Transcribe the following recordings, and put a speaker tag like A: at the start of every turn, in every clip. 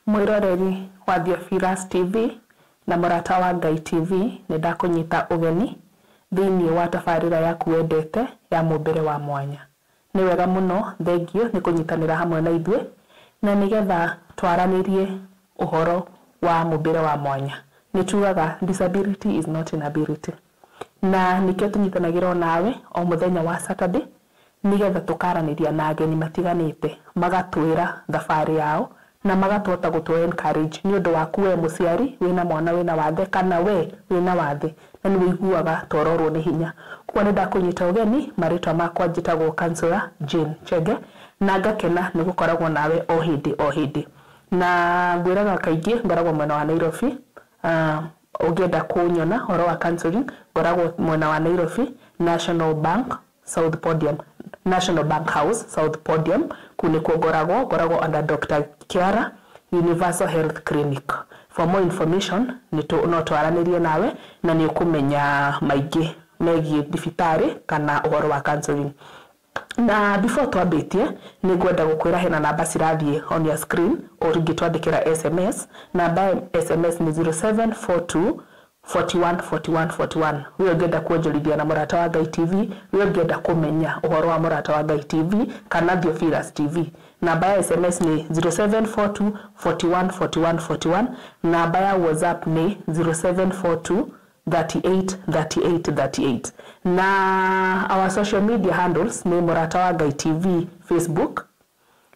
A: Mwiroreri wa Theophilas TV na Murata wa Ngai TV nĩ ndakunyita ugeni thĩinĩ wa tabarĩra yaku wendete ya mũmbĩre wa mwanya. Nĩ wega mũno thengio nĩ kũnyitanĩra hamwe na ithuĩ na nĩgetha twaranĩrie ũhoro wa mũmbĩre wa mwanya. Nĩ tugaga disability is not inability. Na nĩkĩo tũnyitanagĩra nawe o mũthenya wa Saturday nĩgetha tũkaranĩria na ageni matiganĩte magatwĩra thabarĩ yao na magatwota gũtũ encourage nĩ ũndũ waku we mũciari wĩna mwana wĩna wathe kana we wĩna wathe na nĩ wĩiguaga tororwo nĩ hinya. Kwa nĩ ndakũnyita ũgeni marĩtwa makwa njĩtagwo Councillor Jane Chege na ngakena nĩ gũkoragwo nawe o hĩndĩ na ngwĩraga kaingĩ ngoragwo mwena wa Nairobi. Ũngĩenda kũnyona horo wa counseling ngoragwo mwena wa Nairobi National Bank South Podium, National Bank House South Podium kunikuo ngoragwo under Dr. Kiara Universal Health Clinic. For more information no twaranĩrie nawe na nĩ ũkũmenya maingĩ megiĩ thibitarĩ kana ũhoro wa counseling. Na before twambĩtie nĩ ngwenda gũkwĩra hena namba cirathiĩ on your screen ũngĩtwandĩkĩra SMS. Namba SMS nĩ 0742 41 41 41. Wewe ungenda kuonjorithia na Murata wa Ngai TV, wewe ungenda kumenya uhoro wa Murata wa Ngai TV kana Theophilas TV. Namba ya SMS ni 0742 41 41 41. Namba ya WhatsApp ni 0742 38 38 38. Na our social media handles ni Murata wa Ngai TV Facebook,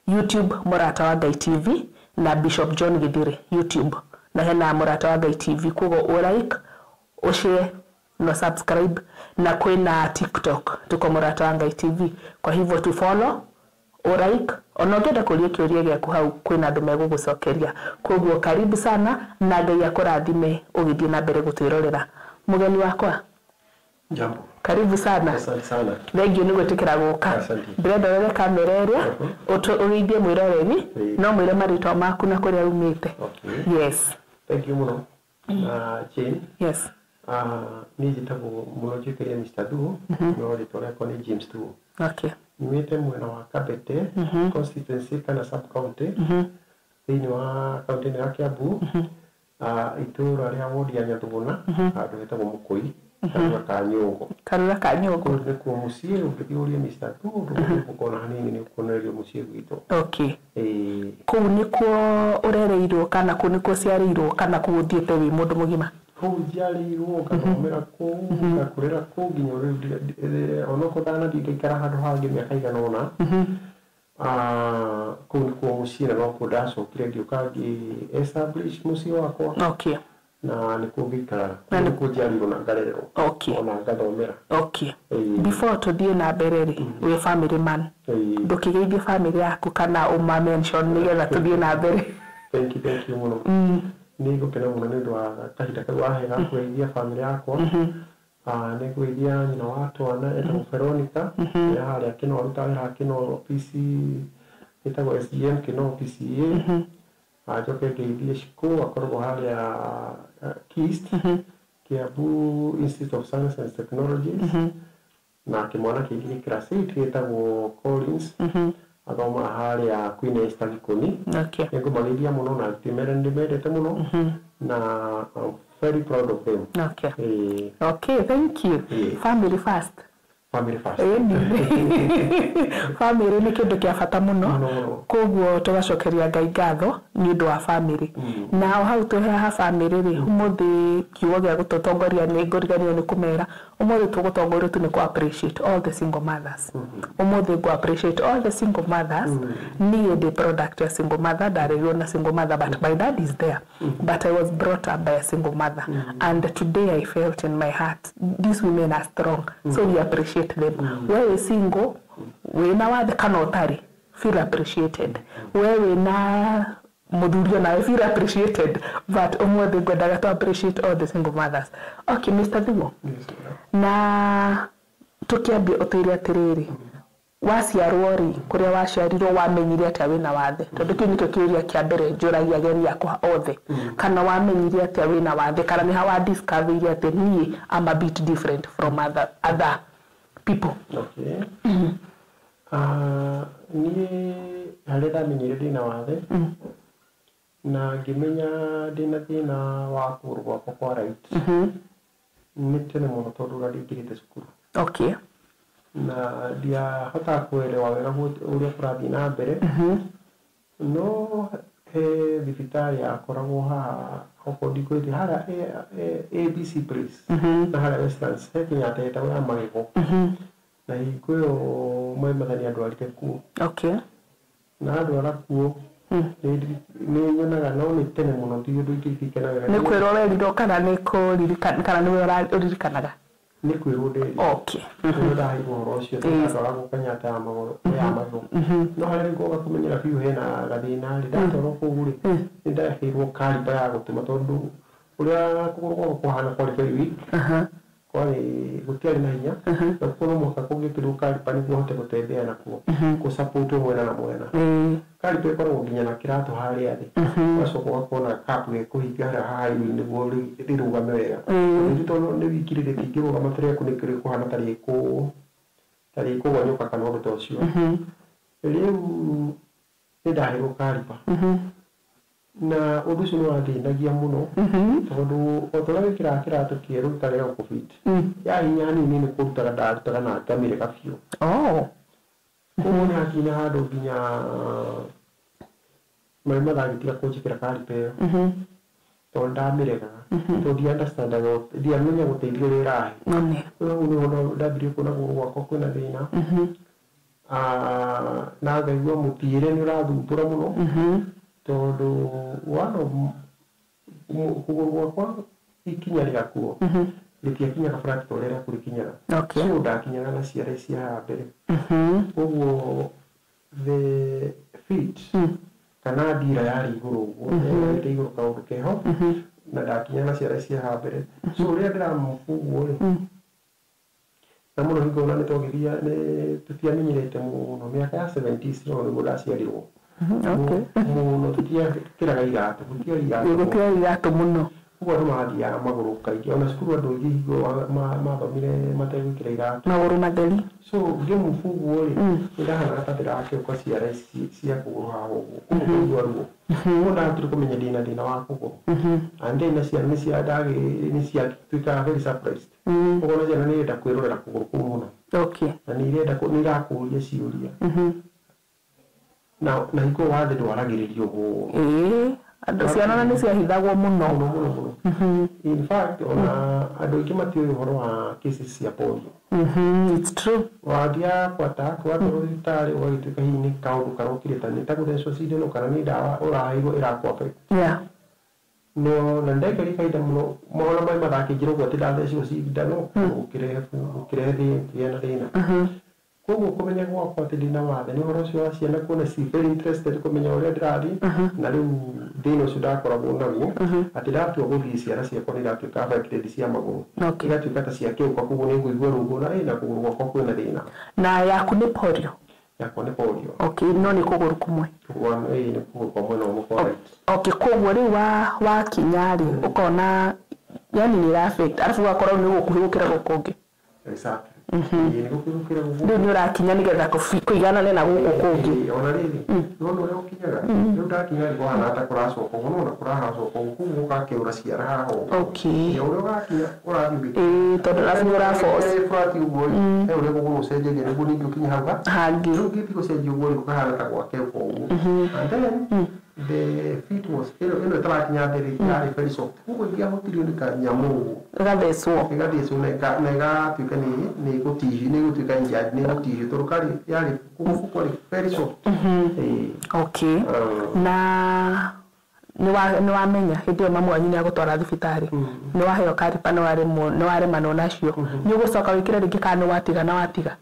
A: YouTube Murata wa Ngai TV na Bishop John Githire YouTube. Na hena Murata wa Ngai TV kugo like, share na subscribe na kwina TikTok tuko Murata wa Ngai TV. Kwa hivyo tu follow, like, onogenda kuria kiuria gyaku hau kwina andu megũgũcokeria. Koguo karibu sana na Ngai akũrathime ũgĩthie na mbere gũtwĩrorera. Mugeni wakwa.
B: Jambo.
A: Karibu sana.
B: Asante sana.
A: Thengio nĩ gwĩtĩkĩra gũka. Ndĩrenda were kamera ĩrĩa ũrĩithie mwĩroreri no mwĩre marĩtwa maku na kũrĩa umĩte.
B: Okay.
A: Yes.
B: Thank you muno. Jane.
A: Yes.
B: Ni njĩtagwo muno njĩkĩria Mr. Duo. No rĩtwa rĩakwa nĩ James Duo.
A: Okay.
B: Nimĩte mwena wa Kabete, constituency kana sub county. Thĩinĩ wa county ya Kiambu. Itũũra rĩa ward ya Nyathuguna, handũ hetagwo Mũkũi. Karura ka Nyũngũ. Nĩ kuo mũciĩ ũngĩthiũria Mr. Duo ũkona hanini nĩ ũkuonererio mũciĩ gwitũ. Okay. Kũu nĩkuo ũrereirwo kana kũu nĩkuo ciarĩirwo kana kũu ũthiĩte wĩ mũndũ mũgima? Kũu njiarĩirwo ngathomera kũu ngakũrĩra kũu nginya rĩu ona kũndanathiĩ ngaikara handũ hangĩ mĩaka igana ũna. Kũu nĩkuo mũciĩ na no kuo ndacokire ngĩũka ngĩ-establish mũciĩ wakwa. Okay. Na nĩkuo ngĩikaraga nĩkuo njiarĩirwo na ngarererwo. Okay. Ona ngathomera. Okay. Before tũthiĩ na mbere rĩ wĩ family man ndũkĩgeithie family yaku kana mention nĩgetha tũthiĩ na mbere? Thank you muno. Nĩ ngũkena mũno nĩ ũndũ wa kahinda kau wahega kũgeithia family yakwa. Nĩ ngũgeithia nyina wa twana etagwo Veronica harĩa Kĩnoru rutaga Kĩnoru PC ĩtagwo SGM Kĩnoru PCA. Njoke ngeithie Shiko akoragwo harĩa Kist Kiambu Institute of Science and Technologies. Na kĩmwana kĩngĩ class 8 gĩtagwo Collins athoma harĩa Queen Esther Gĩkũni. Nĩ ngũmageithia mũno na ndĩmendete mũno na I'm very proud of them. Okay. Okay, thank you. Family first. Family first. Family nĩ kĩndũ kĩa bata mũno. Koguo tũgacokeria Ngai ngatho nĩ ũndũ wa family. Na hau tũheha family rĩ ũmũthĩ kiugo gĩa gũtũtongoria nĩ ngũriganĩrwo nĩ kũmera ũmũthĩ tũgũtongoria tu nĩ ku appreciate all the single mothers. Ũmũthĩ ngũ appreciate all the single mothers. Niĩ ndĩ product ya single mother ndarĩrwo na single mother but my dad is there. But I was brought up by a single mother. And today I felt in my heart these women are strong. So we appreciate them. Wewe single wina wathe kana ũtarĩ feel appreciated. Wewe na mũthuri na feel appreciated but ũmũthĩ ngwendaga to appreciate all the single mothers. Okay, Mr. Duo. Na tũkĩambia ũtwĩre atĩrĩrĩ waciarwo rĩ kũrĩa waciarirwo wamenyire atĩa wĩna wathe tondũ kĩu nĩkĩo kĩũria kĩa mbere njũragia ageni akwa othe kana wamenyire atĩa wĩna wathe kana nĩ hawa discover atĩ niĩ I'm a bit different from other people. Okay. Niĩ harĩa ndamenyire ndĩna wathe
C: na ngimenya ndina thina wa kuguru gwakwa kwa right nĩ tene mũno tondũ ũrĩa ndingĩrĩte cukuru.
B: Okay.
C: Na ndiahota kuelewa wega ũrĩa kũrathiĩ na mbere no he thibitarĩ yakoragwo haha okorwo ndikũrĩte harĩa ABC Place na harĩa Westlands he Kenyatta ĩtagwo ya Magego na hingo ĩyo Mwathani andwarĩte kuo.
B: Okay.
C: Na andwara kuo nĩ nyonaga no nĩ tene mũno ti ũndũ ingĩririkana wega.
B: Nĩ kwĩrwo werirwo kana nĩ kũririkana kana nĩwe ũririkanaga? Nĩ
C: kwĩrwo ndĩ.
B: Okay.
C: Nĩ ndaheirwo ũhoro ũcio ndwaragwo Kenyatta ya Magego. No harĩa ngoga kũmenyera biũ hena gathĩna rĩ ndatwarwo kũu rĩ nĩ ndaheirwo kariba ya gũtũma tondũ ũrĩa kũgũrũ gwakwa kũhana kwarĩ very weak. Kwani gutiari na hinya na kuno mwaka kũngĩkĩrwo kariba nĩguo hote gũtembea nakuo kũsupport mwena na mwena. Kariba ĩkoragwo nginya na kĩratũ harĩa thĩ ũgacoka ũgakona kapu gĩkũhinga harĩa hahairu nĩguo rĩrũgame wega. Nĩ tondũ nĩ wikirĩte kĩngĩrũgama tũrĩa kũhana tarĩ kũgonyũka kana ũndũ ta ũcio. Rĩu nĩ ndaheirwo kariba na ũndũ ũcio nĩ wathĩnagia mũno tondũ o ta ũrĩa wĩkĩraga kĩratũ kĩerũ gĩkarega gũkũbiti ya hinya hanini nĩ kũrutaga ndarutaga na ngamĩrĩka biũ. Koguo nĩ hakinya handũ nginya marĩ mathagĩtiga kũnjĩkĩra kariba ĩyo tondũ ndamĩregaga tondũ ndiandastandaga ndiamenya gũteithio ũrĩa ĩrahe. Ũguo nĩho ndambirie kuona kũgũrũ gwakwa kwĩna thĩna na ngaigua mũthiĩre nĩ ũrathumbũra mũno tondũ kũgũrũ gwakwa ikinya rĩakuo rĩtiakinyaga flat ta ũrĩa rĩaku rĩkinyaga. So ndakinyaga na ciara cia haha mbere. Ũguo the feet kana ndira yarĩ igũrũ ũguo yarĩ igũrũ kaũndũ keho na ndakinya na ciara cia haha mbere. So ũrĩa ndĩramũbu ũguo rĩ na mũno hingo na nĩ tũtiamenyerete mũno mĩaka ya 70s no nĩguo ndaciarirwo. Mũno tũtiakĩraga iratũ gũtiarĩ iratũ mũno. Ũguo andũ mathiaga magũrũ kaingĩ ona cukuru andũ aingĩ hingo mathomire mategwĩkĩra iratũ
B: magũrũ matheri. So
C: ngĩmũbu ũguo rĩ nĩ ndahanaga ta ndĩrakĩũka ciara cia kũgũrũ haha ũguo ũguo kũigua ruo. Ũguo ndahotirwo kũmenya ndĩna thĩna wa kũgũrũ na ndĩna ciana nĩ ciatuĩkaga very surprised. Ũguo na ciana nĩ irenda kwĩrorera kũgũrũ kũu mũno na nĩ irakũria ciũria na hingo wathe ndwaragĩrĩrio mũno. Andũ ciana nĩ ciahithagwo mũno. In fact ona andũ aingĩ matiũĩ ũhoro wa cases cia polio. It's true. Wathiaga kwata watwarwo thibitarĩ ũgagĩtuĩka hihi nĩ kaũndũ karokire ta nĩ ta gũthecwo cindano kana nĩ ndawa ũraheirwo ĩrakũ affect. No na ndekĩrĩ kahinda mũno maũndũ marĩa mathakĩingĩra ũguo atĩ ndathecirwo cindano gũkĩrehe thĩna. Koguo kũmenya gwakwa atĩ ndĩna wathe nĩ ũhoro ũcio wa ciana kuona ci very interested kũmenya ũrĩa ndĩrathiĩ na rĩu thĩna ũcio ndakoragwo naguo atĩ ndatua gũthiĩ ciara ciakwa nĩ iratuĩka affected cia magũrũ igatuĩka ta ciakĩũka koguo nĩ ngũigua rũngũ na kũgũrũ gwakwa kwĩna thĩna. Na yaku nĩ polio? Yakwa nĩ polio. Okay, no nĩ kũgũrũ kũmwe? Nĩ kũgũrũ kũmwe na ũmwe. Okay, koguo rĩu wakinya rĩ ũkona yani nĩ ĩra-affect arabu ũgakorwo nĩ gũkuhĩ gũkĩra gũkũ ũngĩ. Exactly. Rĩu nĩ ũrakinya nĩgetha kũiganane na gũkũ kũngĩ. Ona rĩrĩ nĩwona ũrĩa ũkinyaga rĩu ndakinya rĩ kũhana ta kũracoka ũguo no na kũracoka ũguo koguo ũgakĩũra ciara haha ũguo. Okay. Ũrĩa ũgakinya ũrathiĩ tondũ arabu nĩ ũra-force flat ũguo he ũrĩa kũgũrũ ũcenjagia nĩguo ningĩ ũkinye hau hangĩ. Rĩu ũngĩthiĩ gũcenjia ũguo rĩ gũkahana ta gwake ũguo. And then the feet was ĩno ĩtarakinya thĩ rĩ yarĩ very soft. Koguo ingĩahutirio nĩ kanyamũ ũguo ĩgathecwo na ĩgatuĩka nĩ gũtuĩka injured nĩ gũtihio tondũ yarĩ kũgũbũ kwarĩ very soft. Okay. Na nĩ wamenya hĩndĩ ĩyo mamu wanyu nĩ agũtwara thibitarĩ nĩ waheo kariba nĩ waremanwo nacio nĩ ũgũcoka wĩkĩre rĩngĩ kana nĩ watiga na watiga?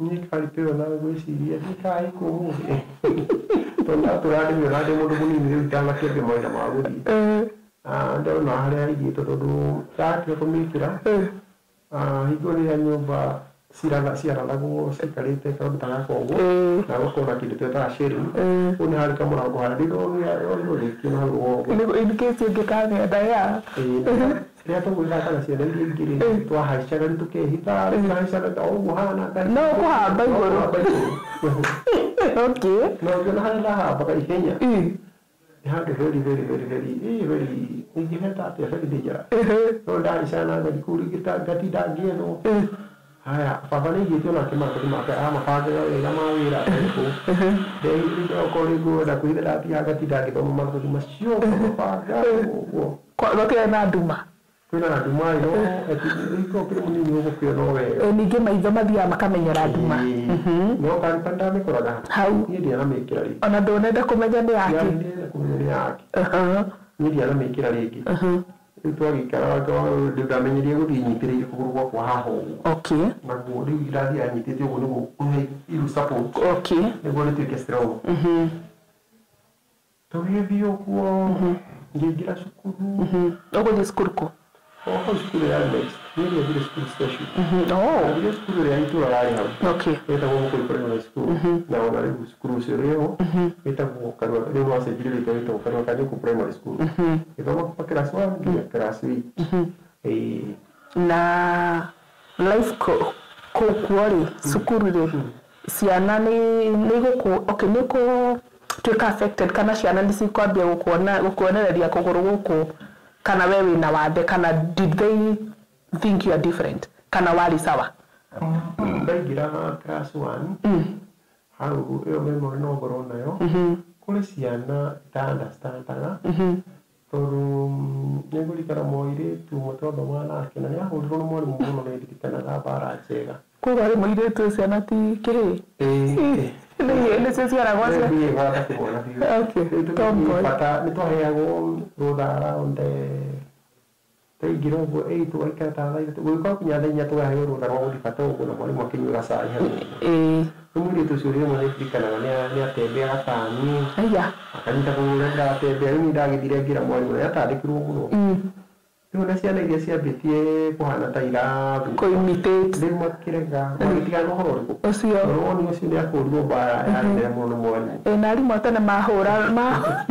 C: Niĩ kariba ĩyo na gwĩciria ndikaĩ kũmũthĩ tondũ atũrandĩmio na ndĩ mũndũ mũnini rĩu itanakĩambia mawĩra ma gũthiĩ ndona harĩa aigĩtwo tondũ ndatiga kũmĩkĩra hingo rĩrĩa nyũmba ciarathagwo cikarĩte kaũndũ ta gaka ũguo na gũkorwo na kĩndũ twĩtaga sharing kũu nĩ harĩ kamũrango harĩa ndĩronio rĩkio na hau ũguo in case ũngĩkanenda ya rĩrĩa tũgwĩthakaga ciana iria ingĩ rĩ twahaicaga nĩ tũkehitha tũkahaicaga o ũguo hana no kũhamba igũrũ. Okay. No ngĩona harĩa ndahambaga ihenya handå very ingĩheta atĩa very dangerous no ndaicana ngatinda ngĩethwo haya baba nĩ aigĩte onake maratathi make amabangĩra wega ma wĩra okorwo nĩngwenda kwĩra ndathiaga ngatinda ngĩthoma maratathi macio mabanga ũguo
B: gũtirĩ na nduma
C: kwĩna nduma ĩno ĩkorwo kĩrĩ mũnini ũgũkĩona wega
B: ningĩ maitho mathiaga makamenyera nduma
C: no kariba ndamĩkoraga
B: hau
C: niĩ ndianamĩkĩra rĩngĩ
B: ona ndũnenda kũmenya nĩ yake
C: nĩ yake niĩ ndianamĩkĩra rĩngĩ rĩu twagĩikara ndamenyerie gũthiĩ nyitĩrĩire kũgũrũ gwakwa haha ũguo naguo rĩu irathiaga nyitĩte ũguo nĩguo kũhe iru support nĩguo rĩtuĩke strong tũgĩthiĩ ũguo ngĩingĩra cukuru
B: ũgũthiĩ cukuru kũ
C: hau cukuru ya next niĩ ndiathire cukuru station ndathire cukuru ĩrĩa itũra yarĩ hau ĩtagwo Mũkũyũ Primary School na ona rĩu cukuru ũcio rĩho ĩtagwo Karua rĩu wacenjirie rĩtwa ĩtagwo Karua Kanyũkũ Primary School gĩthoma kuma class 1 nginya class 8
B: na life kũkuo-rĩ cukuru-rĩ ciana nĩ gũtuĩka affected kana ciana nĩ cikwambia gũkuonereria kũgũrũ gũkũ kana we wĩna wathe kana did they think you are different kana warĩ sawa
C: ndaingĩra class 1 hau ĩyo memory no ngorwo nayo kũrĩ ciana ita-understandaga tondũ nĩngũririkana mũirĩtu ũmwe twathoma nake na nĩahũrirwo nĩ mwarimũ mũno nĩndirikanaga mbara njega
B: koguo arĩ mũirĩtu ciana ti kĩhĩ nĩcio ciaragwo nĩtwaheagwo rũtha around twaingĩra ũguo 8 tũgaikara ta thaa ithatũ gũgĩkorwo kinya thaa inya tũkaheo rũtha rwa gũthiĩ bata ũguo na mwarimũ akĩnyuĩra cai hau rĩu mũirĩtu ũcio rĩmwe nĩndirikanaga nĩatembeaga ta niĩ akanyita kũgũrũ ũrĩa ndĩratembea rĩu nĩndagĩthire ngĩra mwarimũ na nĩatandĩkirwo mũno rĩu na ciana iria ciambĩtie kũhana ta irathi rĩu makĩrega magĩtigana na ũhoro ũrĩkũ woni ũcio nĩakũrirwo mbara ya nene mũno nĩ mwarimũ na arimũ tene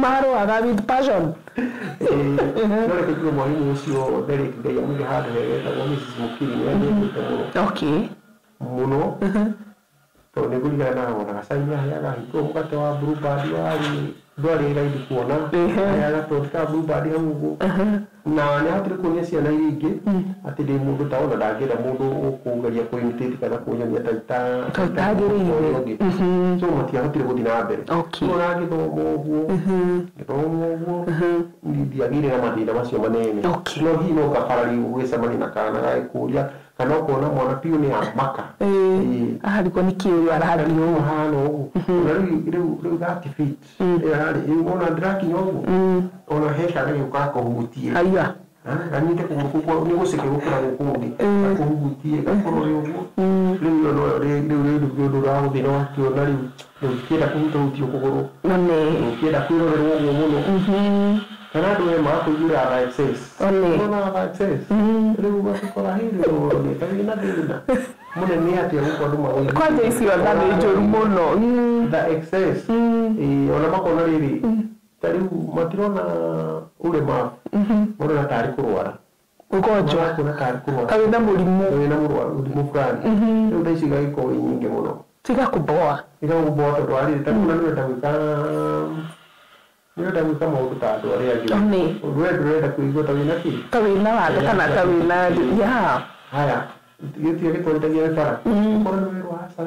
B: marũaga with passion
C: no reke njuge mwarimũ ũcio Derek Ngai amũige handũ hega etagwo Mrs. Mũkiri nĩendete mũno tondũ nĩngũririkana ona gacaini aheaga hingũo mũgate wa Blueband ndwarĩ raithi kuona aheaga toti ka Blueband hau ũguo na nĩahotire kuonia ciana iria ingĩ atĩ ndĩ mũndũ ta ona ndangĩenda mũndũ ũkũgeria kũ-imitate kana kũnyonia taitagĩrĩire so matiahotire gũthiĩ na mbere ona ngĩthoma ũguo ndiagĩire na mathĩna macio manene no hihi no kabara rĩu ũgĩcemania na kana gagĩkũria kana ũkona mwana piũ nĩ amaka
B: ariko nĩ kĩũria arathiĩ ũũ
C: hana ũguo na rĩu 30 feet ona ndĩrakinya ũguo ona hekaga gĩũka kũhutie anyite kũgũrũ nĩ gũceke gũkĩra gũkũ thĩ akũhutie gakorwo rĩ ũguo rĩu ũndũ ũrahũthĩra wakĩona rĩu ũkĩenda kũhutahutio kũgũrũ ũkĩenda kwĩrorerwo ũguo mũno kana andũ magakũiguĩra other excess rĩu ũgakora hĩndĩ rũrũ nĩtagĩ na thĩna mũnene atĩa gũkũ andũ magũithia
B: kwanja icio tha nĩ njũru mũno
C: the excess ona makona rĩrĩ ta rĩu matirona ũrema marona tarĩ kũrwara
B: ũgonjwa kawĩna
C: mũrimũ fulani rĩu tha icio igagĩkorwo nyingĩ mũno
B: tigakũboa
C: tondũ arĩrĩ ta kuna nĩwenda gwĩka maũndũ ta andũ arĩa angĩ ndũrenda kũigua ta wĩna kĩ
B: ta wĩna wathe kana ta wĩna
C: haya gĩtio gĩtwarithagia bara korwo nĩ wĩrwo haca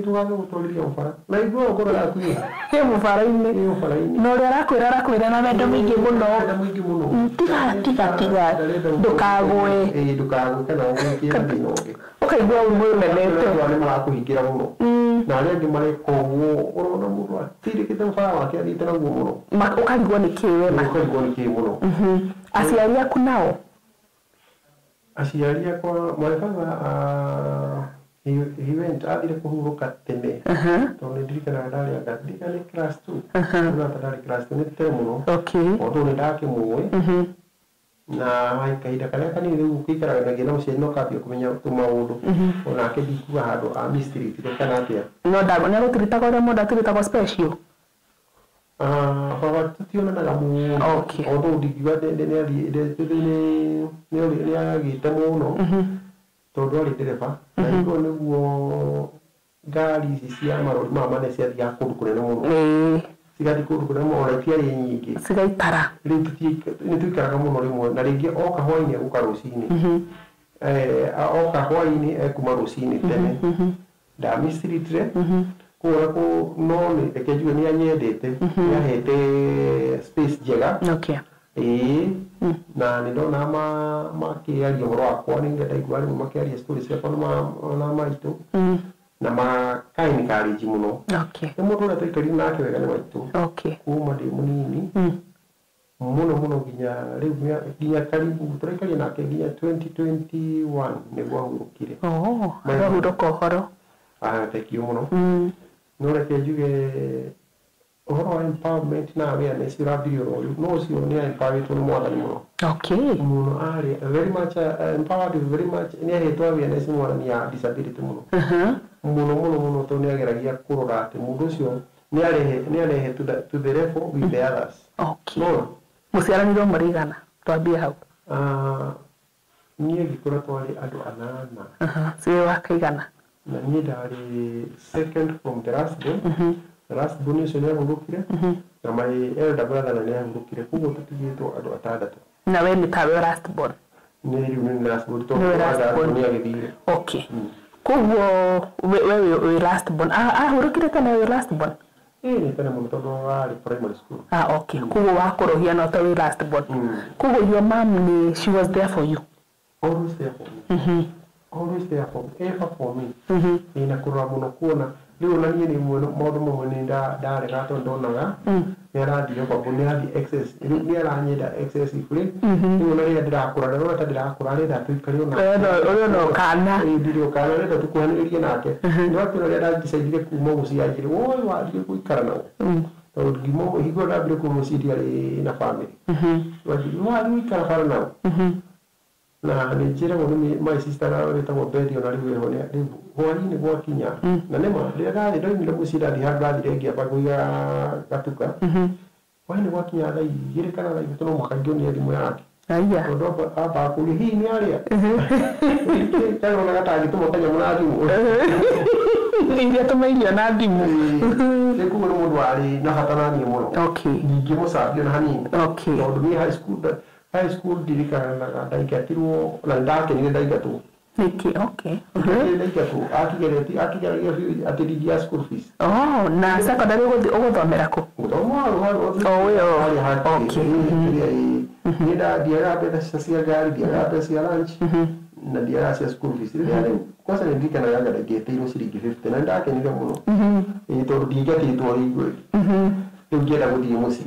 C: tũgage gũtwarithia mũbara na igua ngoro yaku
B: ĩ mũbara-inĩ na ũrĩa arakwĩra na wendo mũingĩ mũno tiga ndũkagwe
C: kana ũgĩkĩra thĩna ũngĩ
B: ũkaigua mwĩmenete
C: nĩ marakũhingĩra mũno na arĩa angĩ mareka ũguo ũrona mũndũ atirĩkĩte mũbara wake athiĩte naguo mũno
B: ũkarigwo nĩ kĩ
C: mũno
B: aciari aku nao
C: aciari akwa he went athire kũhurũka tene tondũ nĩndirikanaga ndarĩ class 2 ndarĩ class 2 nĩ tene mũno tondũ nĩndakĩmũĩ na kahinda karĩa kanini rĩu ũkĩikaranagia na mũciari no kambia kũmenya tũmaũndũ onake ndikuga handũ amistritire kana atĩa
B: no nĩagũtiritaga ũrĩa mũndũ atiritago special
C: baba tutionanaga mũno tondũ ndingiuga nĩagĩte mũno tondũ arĩ ndereba na igũo nĩguo ngari ici cia marori maya manene ciathiaga kũndũ kũnene mũno tigati kundu kuria mora tiari nyingi
B: cigaitara
C: riu ni tuikaraga muno rimwe na ringi oka hwaini aguka rucini oka hwaini ekuma rucini tene ndamiciritire kuura ku no ni reke njuge ni anyendete ni ahete space njega na nä ndona makä aria å horo wakwa nä ngenda igua rä makä aria stories ciakwa na maitå na makaä nä karä må no nä må ndå å rä a twaikari nake wega nä maitå kuma ndä må nini må no nginya karibu tå raikaria nake nginya 2021 nä guo ahurå kire
B: ahurå ka å horo
C: tekio må no no reke njuge uhoro wa empowerment na awareness urabirio rori no ucio ni empowered ni mwathani muno muno ari very much empowered very much ni ahetwo awareness mwathani ya disability muno muno to ni ageragia kurora ati mundu ucio ni arehe to the level with the others no
B: muciaranirwo marigana twambie hau
C: niä ngä kå ra twarä andå anana
B: ciä wa kaigana
C: na niä ndarä second from the last born last born ucio nä ahurũkire na my elder brother na nä ahurũkire koguo tå tigätwo andå atandatå
B: na we nä tawe last born
C: nä rä u nä last born tondå nä agä thire
B: koguo we wä last born ahurũkire tene wä last born
C: nä tene må no tondå warä primary school
B: koguo wakå hiana o ta wä last born koguo your mom she was there for you
C: always there for me always there for me ever for me na kå rora må no kuona rä u na niä nä maå mamwe nä ndarega tondå ndonaga nä arathire kwambo nä athi excess nä aranyenda excessively rä u na rä a ndä rakå ra ndärona ta ndä rakå ra renda tå ikare
B: ona kana
C: ndirä å kana renda tå kuhanä rä rie nake nä wakä rä a ndandicaidire kuma gå cianjä rä woi wathire gå ikara nao tondå ngimo hingo ndambire kå må ciria rä na bamä wathire gå ikara bara nao na nä njä ragwo nä my sister wä tagwo Betty ona rä u eho rä hwainä gwakinya na nä ma rä a ndarä ndoimire må ciä ndathi handå ndathire ngä amba kå iga gatuka hwainä gwakinya thaa igä rä kana thaa ithatå no mwaka ngä onia thimå yake tondå ambaga kå ria hihi nä arä a kagona gatangä tå ma kanyamå na thimå
B: iria tå mairio na thimå
C: rä koguo nä må ndå warä na bata naniä må no ningä må cambio na hanini tondå niä high school ndirikanaga ndaingatirwo na ndakenire ndaingatwo ndaingatwo akigeragia atä ringia school fees
B: na secondary ũgũthomera kũ
C: nä ndathiaga mbeca cia ngari ndiaga mbeca cia lunch na ndiaga cia school fees rä kwanza nä ndirikanaga anga ndaingätĩirwo ciringi 50 na ndakenire må no tondå ndingatĩtwo hingå rä u ngenda gå thiä må ciä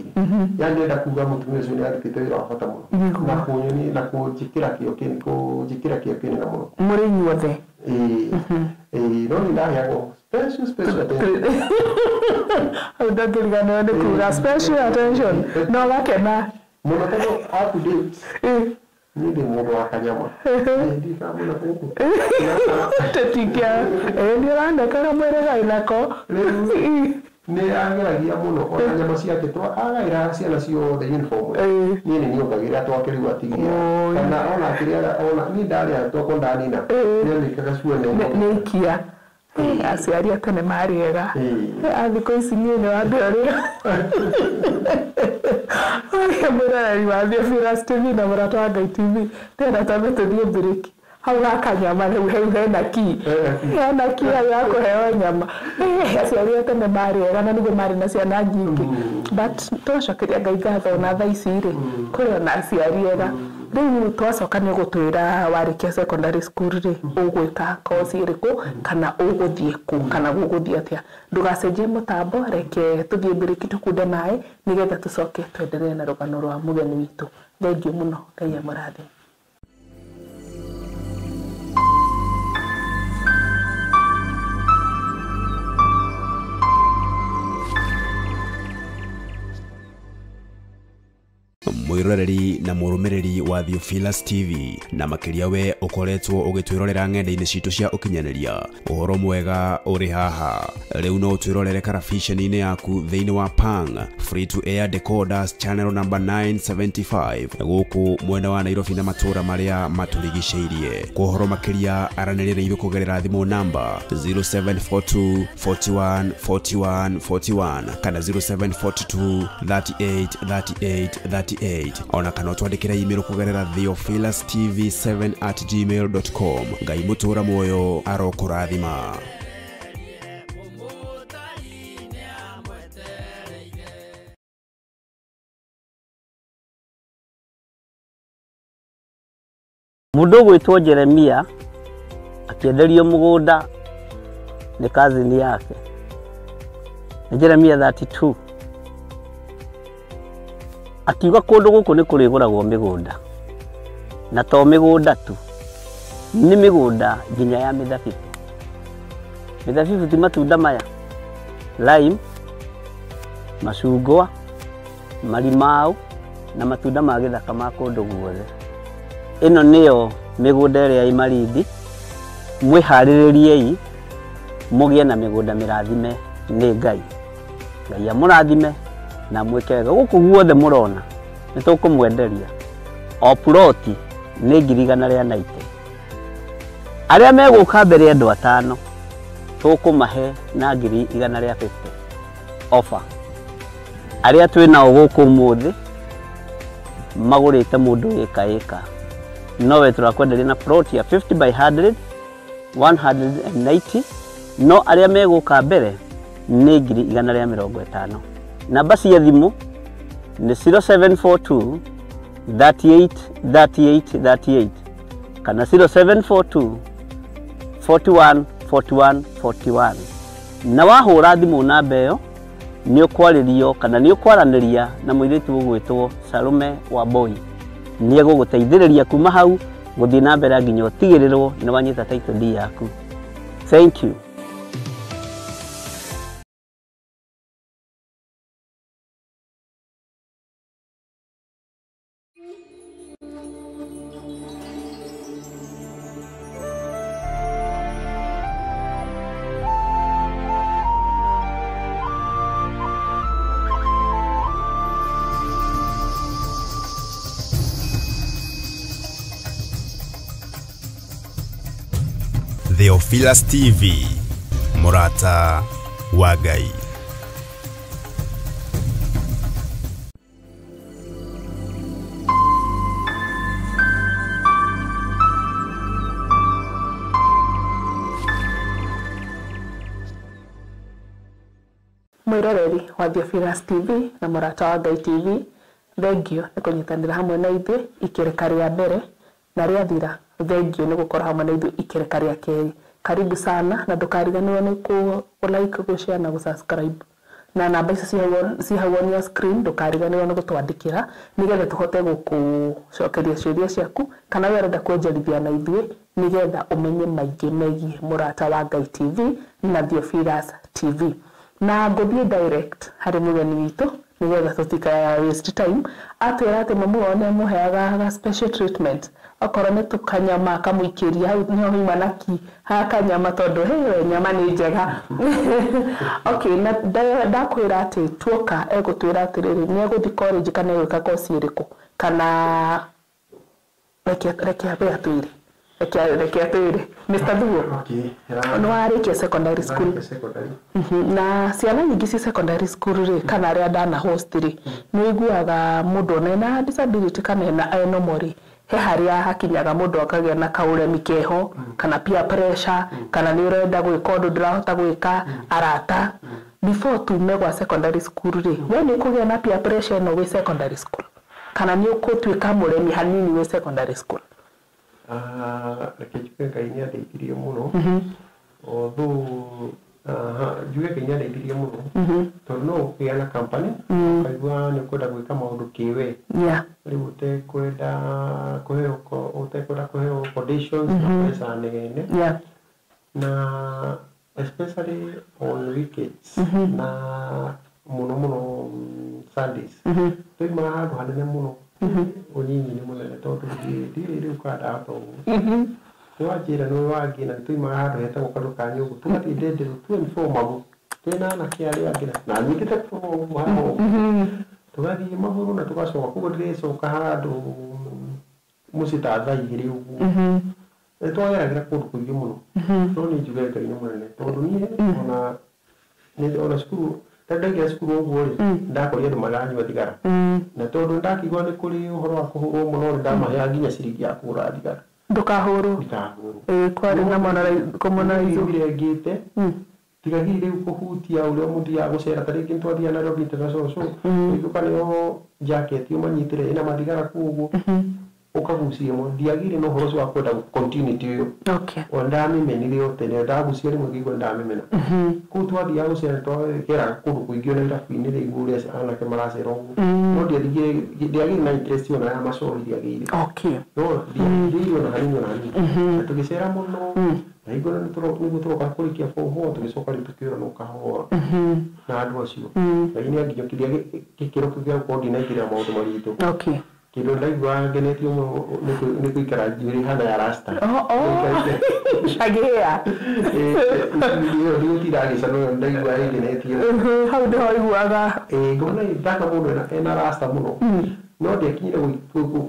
C: yani ndenda kuga må tumia å cio nä arutä te wä ra wa bata må no na kå njä kä ra kä o kä nene må no
B: må rä inyuothe
C: no nä ndaheagwo
B: hau ndangäriganĩrwo nĩ kuga special attention no gakena
C: må no tondå up to date nä ndä må ndå wa kanyama ndikamå na gå kå
B: tũtingĩa nĩ ũranekana mwĩrĩ gainako
C: nä ageragia må no ona nyama ciake agaä ra ciana ciothe uniform niä nä nä ongagä ra twakä rä u atigia kana ona akä rä ona niä ndarä a twakwo ndanina nä amä kaga cuone
B: nä ikia aciari atene marä ega athikå ici niä nä wambä rä mwä roreri wa Theophilus TV na må rata wa Ngai TV ndenda twambe tå thiä mbiriki hau gakanyama rä u hau hena ki ya kå heo nyama aciari atene marä ega na niguo marä na ciana nyingä but twacokeria Ngai ngatho na thaa ici rä kå rä ona aciari ega rĩu twacoka nĩ gũtwĩra warĩkia secondary school rĩ ũgwĩka kosi ĩrĩkũ kana ũgũthiĩ kũ kana gũgũthiĩ atĩa ndũgacenjie mũtambo reke tũthiĩ mbiriki tũkunde maĩ nĩgetha tũcoke twendelee na rũgano rwa mũgeni witũ thengiũ mũno Ngai amũrathime.
D: mwiroreri na murumiriri wa Theophilus TV na makiria we ukoretwo ugitwirorera ng'enda-ini citu cia ukinyaniria uhoro mwega uri haha riu no twirorere karabiceni-ini yaku thiini wa Pang free to air decoders channel number 975 guku mwena wa Nairobi na matura maria maturigiceirie kuhoro makiria aranirire ithu kugerera thimu namba 0742 41 41 41 kana 0742 38 38 38 ona kana twandikira email kugerera theophilustv7@gmail.com ngai mutura moyo arokurathima.
E: Mundu gwitwo Jeremia akienderio mugunda ni kazini yake. Jeremia 32 akiuga kundu guku ni kuriguragwo migunda na to migunda tu ni migunda nginya ya mithabibu. Mithabibu ti matunda maya lime, macungwa, marimau na matunda ma githaka ma kundu guothe. Ino niyo migunda iria i Malindi. Mwihaririei mugie na migunda mirathime ni Ngai. Ngai amurathime na mwike wega. Guku guothe murona ni tukumwenderia o ploti ni 190. Aria meguka mbere andu 5 tukumahe na 150 offer. Aria twina guku muthi magurite mundu eka nowe turakwenderia na plot ya 50 by 100 190. No aria meguka mbere ni 150. Namba cia thimu ni 0742 38 38 38 kana 0742 41 41 41. Na wahura thimu namba iyo ni ukwaririo kana ni ukwaraniria na muiritu ugwitwo Salome Wamboi. Ni eguguteithiriria kuma hau guthii na mbere nginya utigirirwo ni wanyita title deed yaku. Thank you.
D: Theophilus TV Murata wa Ngai.
B: Mwiroreri wa Theophilus TV na Murata wa Ngai TV, thengio ni kunyitanira hamwe na ithuĩ ikereka ria mbere na ria thira. Thengio ni gukora hamwe na ithuĩ ikereka ria keri. Karibu sana na ndukariganirwo ni ku like, ku share na ku subscribe. Na namba ici cihaguo ya screen ndukariganirwo ni gutwandikira nigetha tuhote gukucokeria ciuria ciaku kana werenda kuonjorithia na ithuĩ nigetha umenye maingĩ megie Murata wa Ngai TV na Theophilus TV. Na nguthie direct hari mugeni witu nigetha tutikaya waste time. Atwira ati mamu one muheaga special treatment akora ni tukanyama kamuikiria hau niho himanaki ha kanyama tondu hewe nyama ni njega. Okay, na ndakwira ati tuoka egutwira atiriri ni eguthi college kana gwika course iriku kana reke abe atwire reke atwire Mr. Thuo.
C: Okay.
B: No arikia secondary school. Na ciana nyingi ci secondary school ri kana aria ndana host ri ni iguaga mundu na disability kana na anomaly he haria hakinyaga mundu akagia na kauremi keho kana peer pressure kana ni urenda gwika undu ndirahota gwika arata before tume gwa secondary school ri we ni kugia na peer pressure no we secondary school kana ni ukutwika muremi hanini we secondary school.
C: Reke njuge Ngai ni andeithirie muno although njuge Ngai ni andeithirie muno tondu no ukia na company ukaigua ni ukwenda gwika maundu kiwe riu utekwenda kuheo conditions na pesa nene na especially on weekends na muno Sundays tuima handu hanene muno unyinyi ni munene tondu ndiri riu kada to wajira no wagi na tuima handu hetagwo kandu ka nyungu tugathii ndenderu 24 magu twina anake aria angĩ na nyitĩte haho tugathiĩ magũrũ na tugacoka koguo ndĩrĩcoka handũ mũciĩ ta thaa igĩrĩ ũguo nĩtwageragĩra kũndũ kũingĩ mũno no nĩ njuge Ngai nĩ mũnene tondũ ona cukuru ndaingĩra cukuru ũguo rĩ ndakorire andũ maranyua thigara na tondũ ndakĩigua nĩ kũrĩ ũhoro wa kũhũrwo mũno ndamaheaga nginya ciringi ya kũgũra thigara
B: ndũkahũrwo kwarĩ na kũmonaizo
C: ngĩte tigagiri riu kuhutia uria muthia gucera tariki ntwathia na Nairobi International Show iguka niyo jacket yo manyitire ina mathigara kuguo ukagucia mo ndiagire no horo wa kwenda continuity yo
B: okay
C: onda mimenire yote ne ndagucia rimwe ngigo ndamimena ku twathia gucera twagera kundu kuingio na irafi-ini riu uria anake maracera uguo no ndiagire na interest yo na macori ndiagire
B: okay
C: no ndiagire na hanini tugicera muno na igora niguo turoka kurikia form 4 tugicoka riu tukira no kahora na andu acio lakini anginyokithia gikiro kia coordinator maundu maritu
B: okay
C: kindo ndaigua ngenetio nĩ kuikara njuĩrĩ hana ya rasta
B: agĩa
C: ndio tiragicana ndaigua ngenetio
B: hau ndio waiguaga
C: ngona ndaka mũndũ ena rasta mũno no ndiakinyire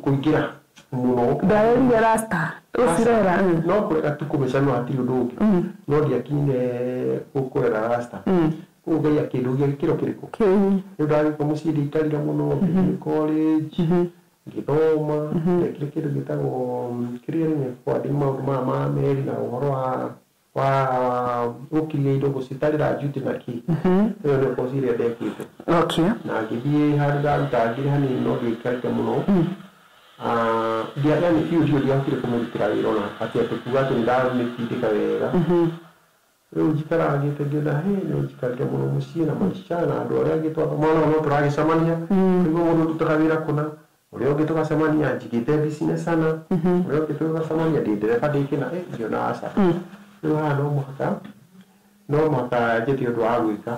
C: kũingĩra mũno
B: ndaerire rasta ũcirera
C: no kũrega tu kũmĩcana hatirĩ ũndũ ũngĩ no ndiakinyire kũrera rasta ũgeia kĩndũ gĩkĩro kĩrĩkũ rĩu ndagĩkwo mũciĩ ndiaikarire mũno college ngithoma ndekire kĩndũ gĩtagwo kĩrĩa rĩmwe kwandĩ maũndũ ma meri na ũhoro wa gũkiria indo gũcitarĩra njuti na ki ĩyo nĩ kosi ĩrĩa ndekĩte
B: okay
C: na ngĩthiĩ handũ ndaruta ngĩrĩ hanini no ngĩikarĩte mũno ndiagani biũ ndiahotire kũmĩrutĩra wĩra ona atĩ kuga atĩ nĩndamĩtindĩka wega rĩu njikaragĩte ngĩona nĩ njikarĩte mũno mũciĩ na maica na andũ arĩa angĩ mwana no tũragĩcemania nĩguo mũndũ ndutaga wĩra kũna ũrĩa ũngĩ tũgacemania njigĩte business sana ũrĩa ũngĩ tũgacemania ndĩ ndereba ndĩkĩna ngĩona aca rĩu haha no mũhaka njĩtie ũndũ wa gwĩka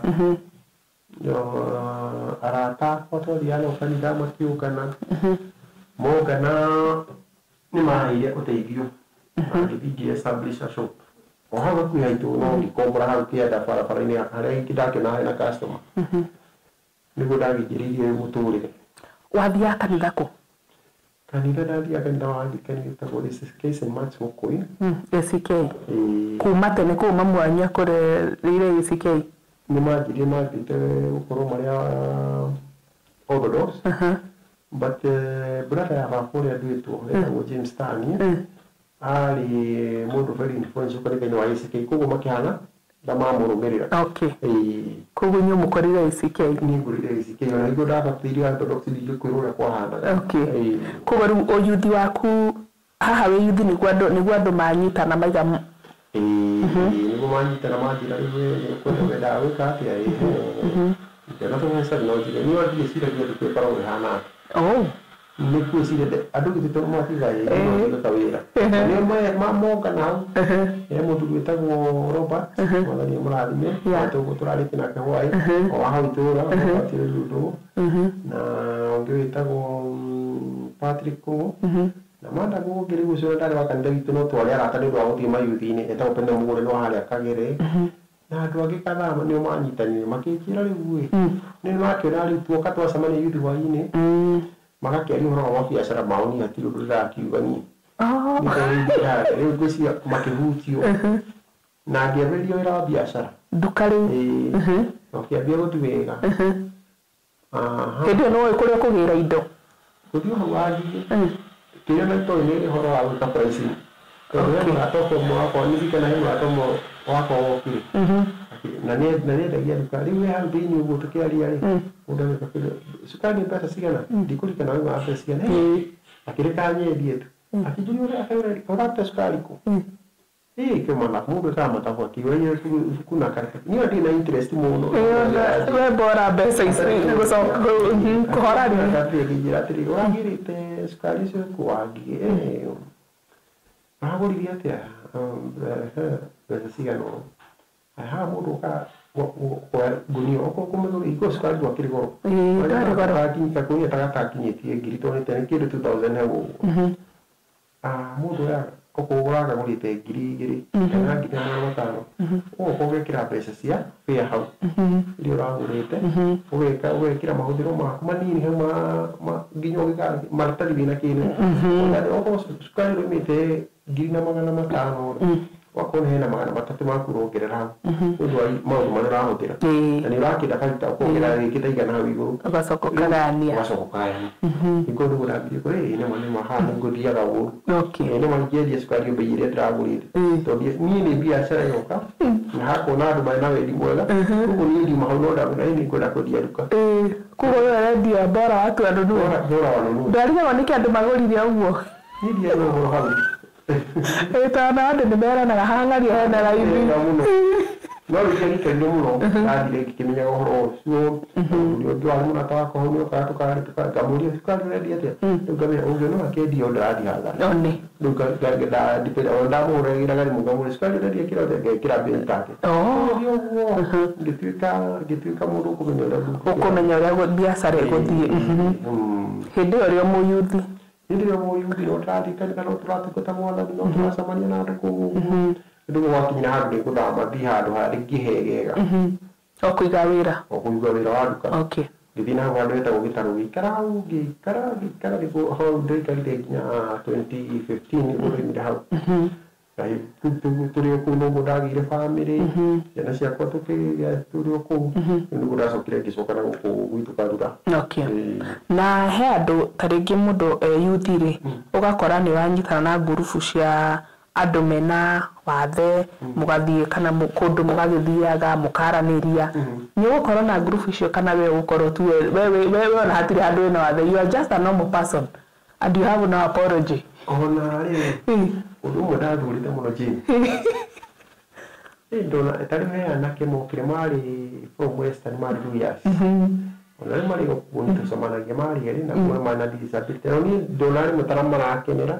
C: arata akwa twathiaga na kanitha makĩũngana mongana nĩ maheire ũteithio ngĩthiĩ ngĩ-establish a shop o hau hakuhĩ haitũ no ngĩkombora hau kĩanda barabara-inĩ harĩa ndakĩona hena customer nĩguo ndagĩnjĩrĩirie mũtũrĩre
B: wathiaga kanitha kũ
C: kanitha ndathiaga kanitha wa Anglikani wĩtagwo ACK St. Mark's Mũkũyũ
B: ACK kuma tene kuma mwanya kũrereire ACK
C: nĩ manjirie mambĩte gũkorwo marĩa Orthodox but brother ya baba ũrĩa nduĩtwo wĩtagwo James Tani arĩ mũndũ very influential kanitha-inĩ wa ACK koguo makĩhana ndamamũrũmĩrĩra
B: okay koguo inyuĩ mũkorire ACK
C: niĩ ngũrire ACK ona nĩguo ndabatĩirio Orthodox ndingĩkwĩrwo ũrĩa kwahanaga
B: okay koguo rĩu ũyuthi waku haha wĩ yuthi nĩguo andũ manyitana maiga
C: nĩguo manyitana manjĩra rĩu nĩkwenda wendaga gwĩka atĩa ngĩona tũmbeca no njĩre niĩ wathiĩ ciragia andũ twĩkoragwo ĩhana atĩa nĩkuo cirende andũ gĩtĩtwo matiga gũka wĩra nĩo mongana hau he mũndũ wĩtagwo Robert mwathani mũrathime tũguo tũrarĩtie nake hwaĩ o hau itũũra atĩrĩ ũndũ na ũngĩ wĩtagwo Patrick Kũng'ũ na manda gũkĩrĩ gũcio ndarĩ wa kanitha witũ no twarĩ arata nĩ ũndũ wa gũthiĩ mayuthi-inĩ etagwo Penda Mũgũre no harĩa Kagere na andũ angĩ kadhaa nĩo manyitanire makĩnjĩra rĩu nĩ makĩona rĩu tuoka twacemania yuthi hwaĩ-inĩ magakĩaria ũhoro wa biacara mao niĩ hatirĩ ũndũ ndĩrakiuga niĩ rĩu ngwĩciria makĩhutio na ngĩambĩrĩria wĩra wa biacara
B: nduka rĩu
C: na ũkĩambia gũthiĩ wega
B: hĩndĩ ĩyo no ũĩ kũrĩa ũkũgĩra indo
C: gũthiĩ hau wathiĩ kĩrĩa na itoĩ nĩ ũhoro wa gwĩka pricing tondũ he mũrata ũmwe wakwa nĩririkana he mũrata ũmwe wakwa wokire na nĩendagia nduka rĩu we hau thĩinĩ ũguo tũkĩaria rĩ mũndũ agĩka kĩndũ cukari nĩ mbeca cigana ndikũririkana wauga mbeca cigana akĩreka nyendie tu akĩnjũria ũrate cukari kũ kĩmana mũndũ ĩkaga matabu akĩũria ibuku na karatathi niĩ ndĩ na interest mũno
B: we bora mbeca ici kũhorania
C: akĩnjĩra atĩrĩrĩ ũragĩrĩte cukari ũcio kũwangigĩ ũragũrire atĩa mbeca cigana haha mũndũ ũka gunio okomego iko sukari gwa kirigoro kinyi kakunya tagatakinyĩtie ngiri tondũ tene kĩndũ 2000 hau mũndũ ya ũkũgũraga gũrĩte ngiri 2,000 kana ngiri 500 ũgekĩra mbeca cia fare hau iria ũragũrĩte ũgekĩra mahũthĩro maku manini hau nginya maratathi wĩna kĩndũ okorwo cukari ũrĩmĩte ngiri na 500 wakorwo hena 300 maku ũrongerera hau ũndũ wa maũndũ marĩa ũrahũthĩra na nĩ ũrakĩenda karita ũkongerera rĩngĩ ta igana hau igũrũ
B: ũgacoka ũkagania
C: nĩkũo ndũgũ ndambire kũrĩ nĩma haha nĩngũthiaga ũru nĩma ingĩendia cukari mbei iria ndĩragũrĩte tondũ niĩ nĩ biacara yoka na hakona andũ marĩ na wendi mwega koguo niĩ ndiuma hau no ndagũra nĩ ngwenda kwendia nduka
B: koguo we wendia bora watu andũ nũũ ndarigagwo nĩkĩ andũ magũrire ũguo
C: niĩ ndiana ũhoro hau
B: tondũ andũ nĩmeranaga hang'aria hena raithi
C: no rĩngĩ gĩkenio mũno ndathire ngĩkĩmenyaga ũhoro ũcio ũngĩ warĩ mũrata wakwa hau nĩokaga tũkamũria cukari ũrendia atĩa rĩu ngamenya ũngĩona akĩendia ndarathiĩ hathara rĩu ndamũhũragĩra thimũ ngamũria cukari ũrendia kĩra ngekĩra mbei take ũguo ngĩtuĩka mũndũ
B: ũkũmenya ũrĩa biacara ĩgũthiĩ hĩndĩ ĩyo ũrĩ o mũyuthi
C: hĩndĩ ĩyo mũyuthi no tũrathikania no tũratungata mwathani no tũracemania na andũ kũu ndũ gwakinyira handũ nĩngũthama thiĩ handũ harĩa hegega
B: okũiga wĩra
C: wa nduka ngĩthiĩ na hau handũ hetagwo gĩtarũ gĩikara hau ngĩikara nĩguo hau ndaikarire nginya 2015 ũrĩmire hau tũrĩ o kũu noguo ndagĩire bamĩrĩ ciana ciakwa tũrĩ o kũu nĩguo ndacokire ngĩcoka na gũkũ gwitũ Karura
B: na he andũ ta rĩngĩ mũndũ yuthi-rĩ ũgakora nĩ wanyitana na ngurubu cia andũ mena wathe mũgathiĩ kana kũndũ mũgagĩthiaga mũkaranĩria nĩ ũgũkorwo na ngurubu icio kana we ũgũkorwo tu we ona hatirĩ handũ wĩna wathe you are just a normal person and you have no apology
C: ona rĩ ũndũ ũmwe ndathurĩte mũno Jane ndona tarĩ he anake mokire marĩ from western marĩ Luyas ona rĩ marĩ gũkuo nĩtũcemanagia marĩ erĩ na kuo mana disability no niĩ ndona rĩmwe tara marakenera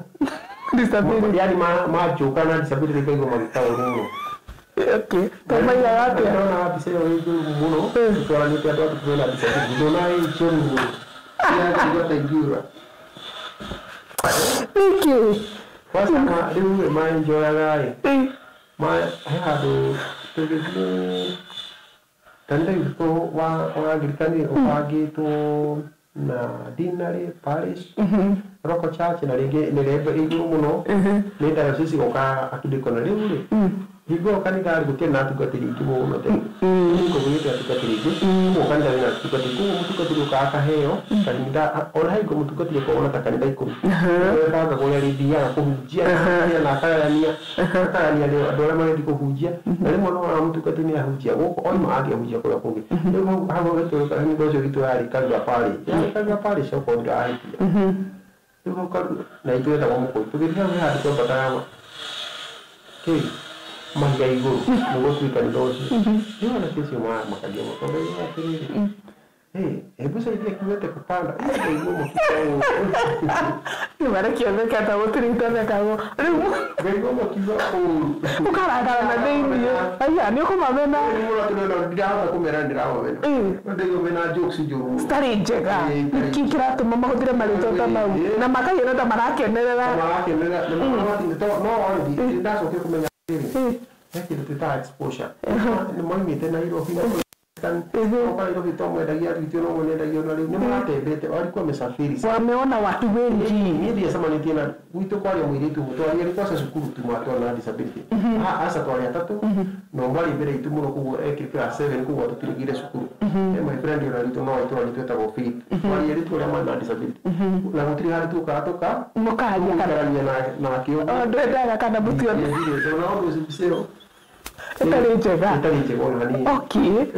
C: disability yani majoka na disability kaigua magĩtaũrwo mũno
B: tũmaiga atĩa
C: ndona mbica ĩyo ĩ njũru mũno tũtwaranĩte andũ atũ twĩna disability ndona ĩ njũru mũno ciakĩigua ta ingiura
B: nĩkĩ
C: kwanza rĩu maenjoyaga ĩ he handũ tũgĩthiĩ kanitha witũ wa Anglikani ũbangĩtwo na Dinary Parish Roko Church na rĩngĩ nĩ rembe igũrũ mũno nĩ diocese goka akindĩkona rĩu rĩ hingo kanitha rĩ gũtirĩ na atungatĩri aingĩ mũno tene nĩko gwĩte atungatĩri aingĩ koguo kanitha wĩna atungatĩri koguo mũtungatĩri ũkaga akaheo kanitha ona hingo mũtungatĩri ũkorwo ta kanitha 10 webanga ũrĩa rĩthiaga kũhunjia na akagania andũ arĩa marethi kũhunjia na rĩmwe no ona mũtungatĩri nĩ ahunjia gũkũ oima angĩahunjia kũrĩa kũngĩ rĩu hau gĩtũrũ kanitha ũcio witũ yarĩ Karura Parish okorwo ndĩrahĩtia rĩu hau Karura na ithuĩ etagwo Mũkũyũ tũgĩthiĩ hau handũ twambataga mahiga igũrũ nĩguo twĩkanitha ũcio rĩu anake acio makaria mũtongoria atĩrĩrĩ hebu saidia kiwete kupanda ndio mũkitao
B: nĩmarekioneka ta gũtirĩtonekagwo rĩu
C: ndio mũkitao
B: ũkarangana na thĩinĩ aya nĩ ũkũmamena
C: ndĩrahota kũmera ndĩramamena ndio mena jokes njũru
B: citarĩ njega nĩkĩ kĩratũma mahũthĩre marĩtwa ta mau na makagĩra ta marakenerera
C: no ndacokire kũmenya kĩndũ twĩtaga exposure nĩ moimĩte Nairobi Nairobi tomwendagia arutwo no mwendagia na rĩu nĩ maratembete walikuwa wamesafiri
B: wameona watu wengi
C: niĩ ndiacemanĩtie na gwitũ kwaria mũirĩtu ũmwe twaria rĩkwaca cukuru tu matwarana na disability aca twarĩ atatũ no marĩ mbere itũ mũno koguo ekĩre class 7 koguo tũtirĩgire cukuru my friend ona ritũ no itũra ritũ etagwo Faith twaria rĩtũ ũrĩa marĩ na disability na gũtirĩ handũ tũkaga
B: mũkaria
C: karania na kĩo
B: ndwendaga kana mũtiona itarĩ njega
C: ona hanini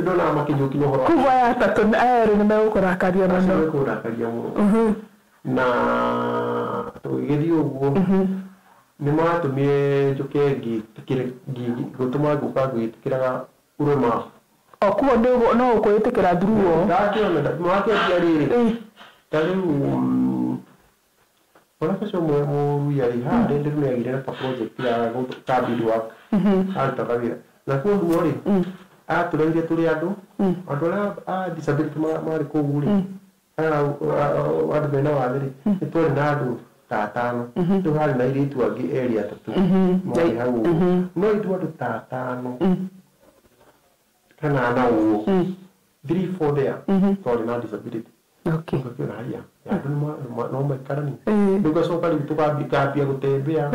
C: ndona makinyũkinya ũhoro
B: koguo aya atatũ aya erĩ nĩ megũkũrakaria mũno
C: na tũgĩthiĩ ũguo nĩ matũmire njũke gũtũma ngũka gwĩtĩkĩraga ũrema
B: kuo no ũkwĩtĩkĩra thuruo
C: ndakĩona makĩambia rĩrĩ ta rĩu ona ũcio mũrui arĩ haha rĩndĩ nĩagire na project ya bead work arutaga wĩra na koguo rĩ atureire turi andu a disability mari kũu rĩ andũ mena wathe rĩ nĩ twarĩ na andũ ta 5 rĩu harĩ na airĩtu angĩ eri 3 marĩ hau ũguo no ithuĩ andũ ta 5 kana ana ũguo 3-4 there twarĩ na disability ukakiona haya andũ no maikarani rĩu gacoka rĩu tũkambia gũtembea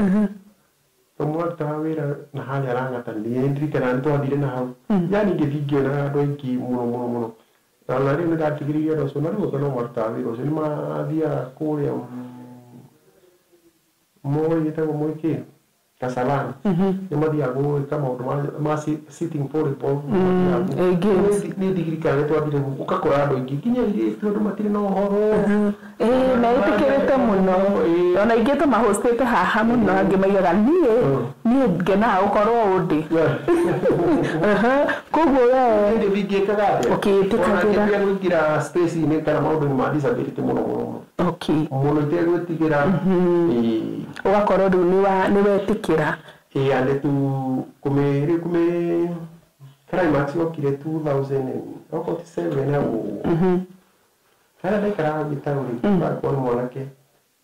C: tũmwaruta wĩra na harĩa arang'atania ndirikana nĩ twathire na hau yani ngĩthiĩ ngĩona andũ aingĩ mũno na rĩu nĩ ndatigĩrĩire andũ acio na rĩu no marutaga wĩra ũcio nĩ mathiaga kũrĩa gĩtagwo Moi Kasarani nĩ mathiaga gwĩka maũndũ ma sitting volleyball nĩ ndigirikana nĩ twathire ũgakora andũ aingĩ nginya airĩtu andũ matirĩ na ũhoro
B: meĩtĩkĩrĩte mũno ona ingĩ tũmahostĩte haha mũno angĩ maigaga niĩ ngenaga gũkorwo ũndĩ koguo wee
C: ndĩngĩkaga ũkĩĩtĩkagĩra gwĩkĩra space-inĩ kana maũndũ-inĩ ma disability mũno mũno itegwĩtigĩra
B: ũgakorwo rĩu nĩ wetĩkĩra
C: ande tu kũmĩ climax yokire 2047 hau kana ndaikaraga gĩtarũ rĩ kwa mwanake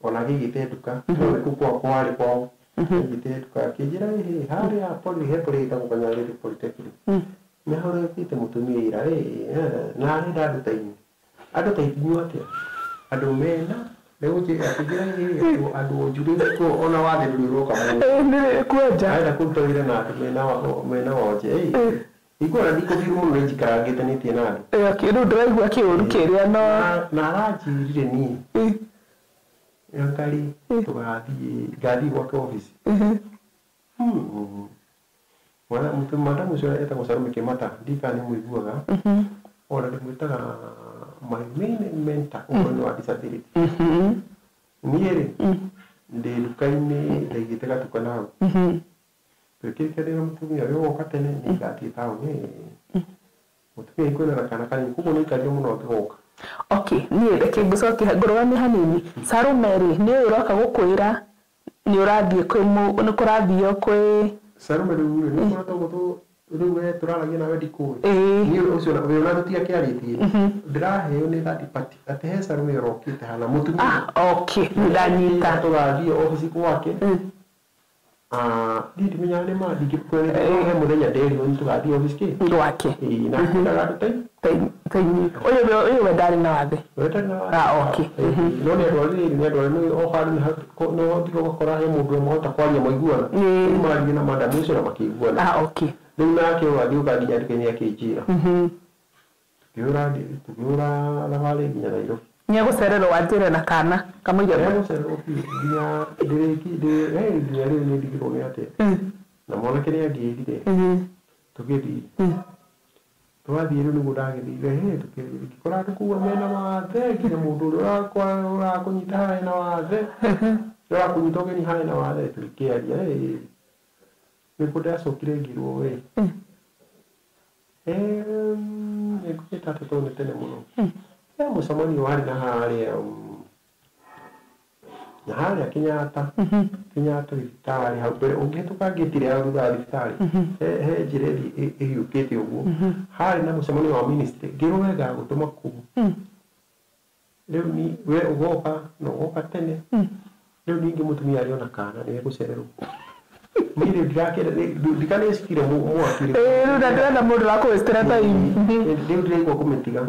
C: ona gĩgĩte nduka no nĩkuo kwarĩ kwao gĩgĩte nduka kĩnjĩra harĩa poly ĩtagwo Kanyarĩrĩ Polytechnic nĩ harũkĩte mũtumia ira na arenda andũ ta inyuĩ atĩa andũ mena Leuji akijira hii adu juristu ona wale ruroka
B: nile kuja
C: aida kutoira na mena waje iko na ndiko biru mu njikara gete ni tena
B: kiru draigwa kiuru kiria no
C: na rajirire ni yankari gadi kwa office wala mtu madamu sio eta kusarume kemata ndika ni muiguaga ona ndimwitaga my main mentor ukono wa disability niere ndi dukaini ndegitega tukana hau pekekere mutumia yo katene ni gati tauni mutumia iko na kana kani kuko ni kali muno akigoka
B: okay niĩ reke ngũcoke ngũrũgame hanini Salome nĩ ũroka gũkwĩra nĩ ũrathiĩ nĩ kũrathio kwĩ
C: Salome rĩu nĩ kũratwo rĩu we turaragia nawe ndikũĩ niĩ ũcio we ona tutia kĩarĩtie ndĩraheo nĩ third party atĩ he Salome ũrokĩte hana mũtumia
B: okay nĩ ndanyita
C: tũgathiĩ ofici gwake ndimenya nĩ ma ndingĩkwĩra he mũthenya nderi nĩ tũgathiĩ ofici
B: gwake
C: na ndaga ndũtai
B: Uyu we ndari na wathe. Okay.
C: No nĩ andũ nĩ oharĩ no thigo gũkora he mũndũ mũhota kwaria maiguana. Nĩ maria na madamu icio na makĩiguana.
B: Okay.
C: Rĩu nake wathiĩ ũgathiĩ nduka-inĩ akĩnjĩra. Tũkĩũra thabarĩ nginya Nairobi.
B: Nĩ egũcererwo wanjĩre na kana kamũira.
C: Egũcererwo nginya nginya rĩu nĩ ndigirwo nĩ atĩa. Na mwanake nĩ angĩrire. Tũgĩthiĩ. Twathie rĩu nĩguo ndagĩthire tũkĩkora andũ kuuma mena wathe nginya mũndũ ũrĩa ũrakũnyita harĩ na wathe ũrakũnyita ũgeni harĩ na wathe tũkĩaria nĩguo ndacokire ngirwo we nĩngũgĩta atĩ tondũ nĩ tene mũno mũcemanio warĩ na harĩa Kenyatta thibitarĩ hau mbere ũngĩhĩtũka ngĩtire hau thutha wa thibitarĩ he njĩra ĩhiũkĩte ũguo harĩ na mũcemanio wa ministry ngĩrwo wendaga gũtũma kũu rĩu we ũgoka na ũgoka tene rĩu ningĩ mũtumia arĩ ona kana nĩ egũcererwo niĩ rĩu ndikanĩcikire mwaki
B: rĩu na ndĩrenda mũndũ wa kũwĩstĩra time
C: rĩu ndĩraigua kũmĩtiga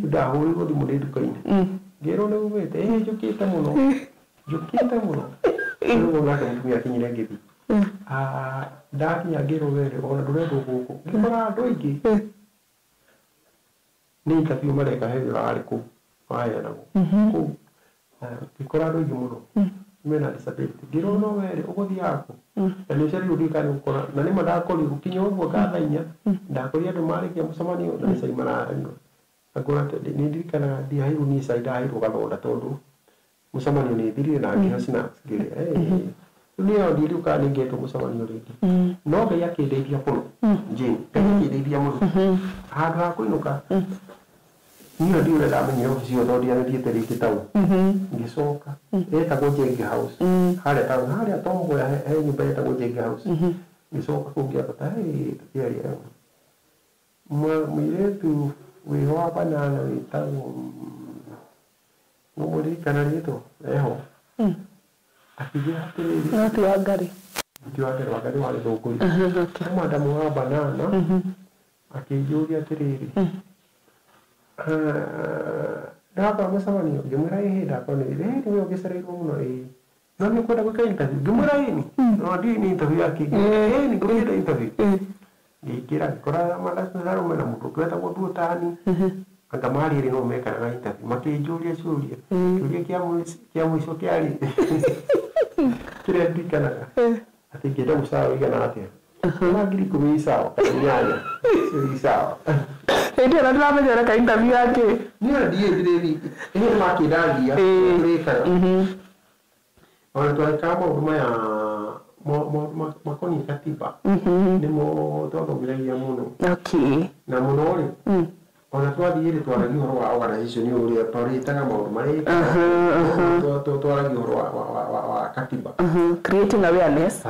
C: ndahũrĩirwo thimũ ndĩ nduka-inĩ ngĩrwo nĩ umĩte njũkĩte mũno rĩu nake mũtumia akinyire ngĩthiĩ ndakinya ngĩrwo were ona ndũrendwo gũkũ ngĩkora andũ aingĩ nĩ interview mareka he wĩra warĩ kũu waheanagwo kũu ngĩkora andũ aingĩ mũno mena disability ngĩrwo no were ũgũthiaga kũ na nĩ ũcerirwo ndirikane gũkora na nĩma ndakorire gũkinya ũguo thaa 4 ndakorire andũ marĩkia mũcemanio na nĩ cai mararanio ngona nĩ ndirikanaga ndiaheirwo niĩ cai ndaheirwo gathonda tondũ mũcemanio nĩ thirire na ngĩhe snacks ngĩrĩa niĩ ndiũĩ kana nĩ ngetwo mũcemanio rĩngĩ no Ngai akĩndeithia mũno Jane akĩndeithia mũno handũ ha kũinũka niĩ ndiũĩ ndamenyire ofici ĩyo tondũ ndiathiĩte rĩngĩ taũ ngĩcoka ĩtagwo Jenge House harĩa taũ harĩa Tom Mboya he nyũmba ĩtagwo Jenge House ngĩcoka kũu ngĩambata tũkĩaria Mwiretu wiwa banana witagwo ngomori kana rito eho akijia hatiriri
B: no ti wa ngari
C: wakati wale thukuri madamu wa banana akijia hatiriri ndaba musamanio ngimura ihinda kwa ni ngicereirwo muno no ni kwenda gwika interview ngimura ini no ndi ni interview yake ni ngwenda interview ngikira ngikora malasi harume na mutu kweta guthu tani akamari ri no meka na interview makijuria curia kia mwiso kiari kire ndikana ati ngenda gusawa igana atia magiri kumi sawa nyanya sio sawa
B: ndio na ndamenya ka interview yake
C: ni ndiye ni makidagia kureka ona twakamo huruma ya makoni katiba nimo twathomithagia muno na muno ri ona twathiire twaragia uhoro wa organization uria twaritaga maundu marika twaragia uhoro wa katiba
B: creating awareness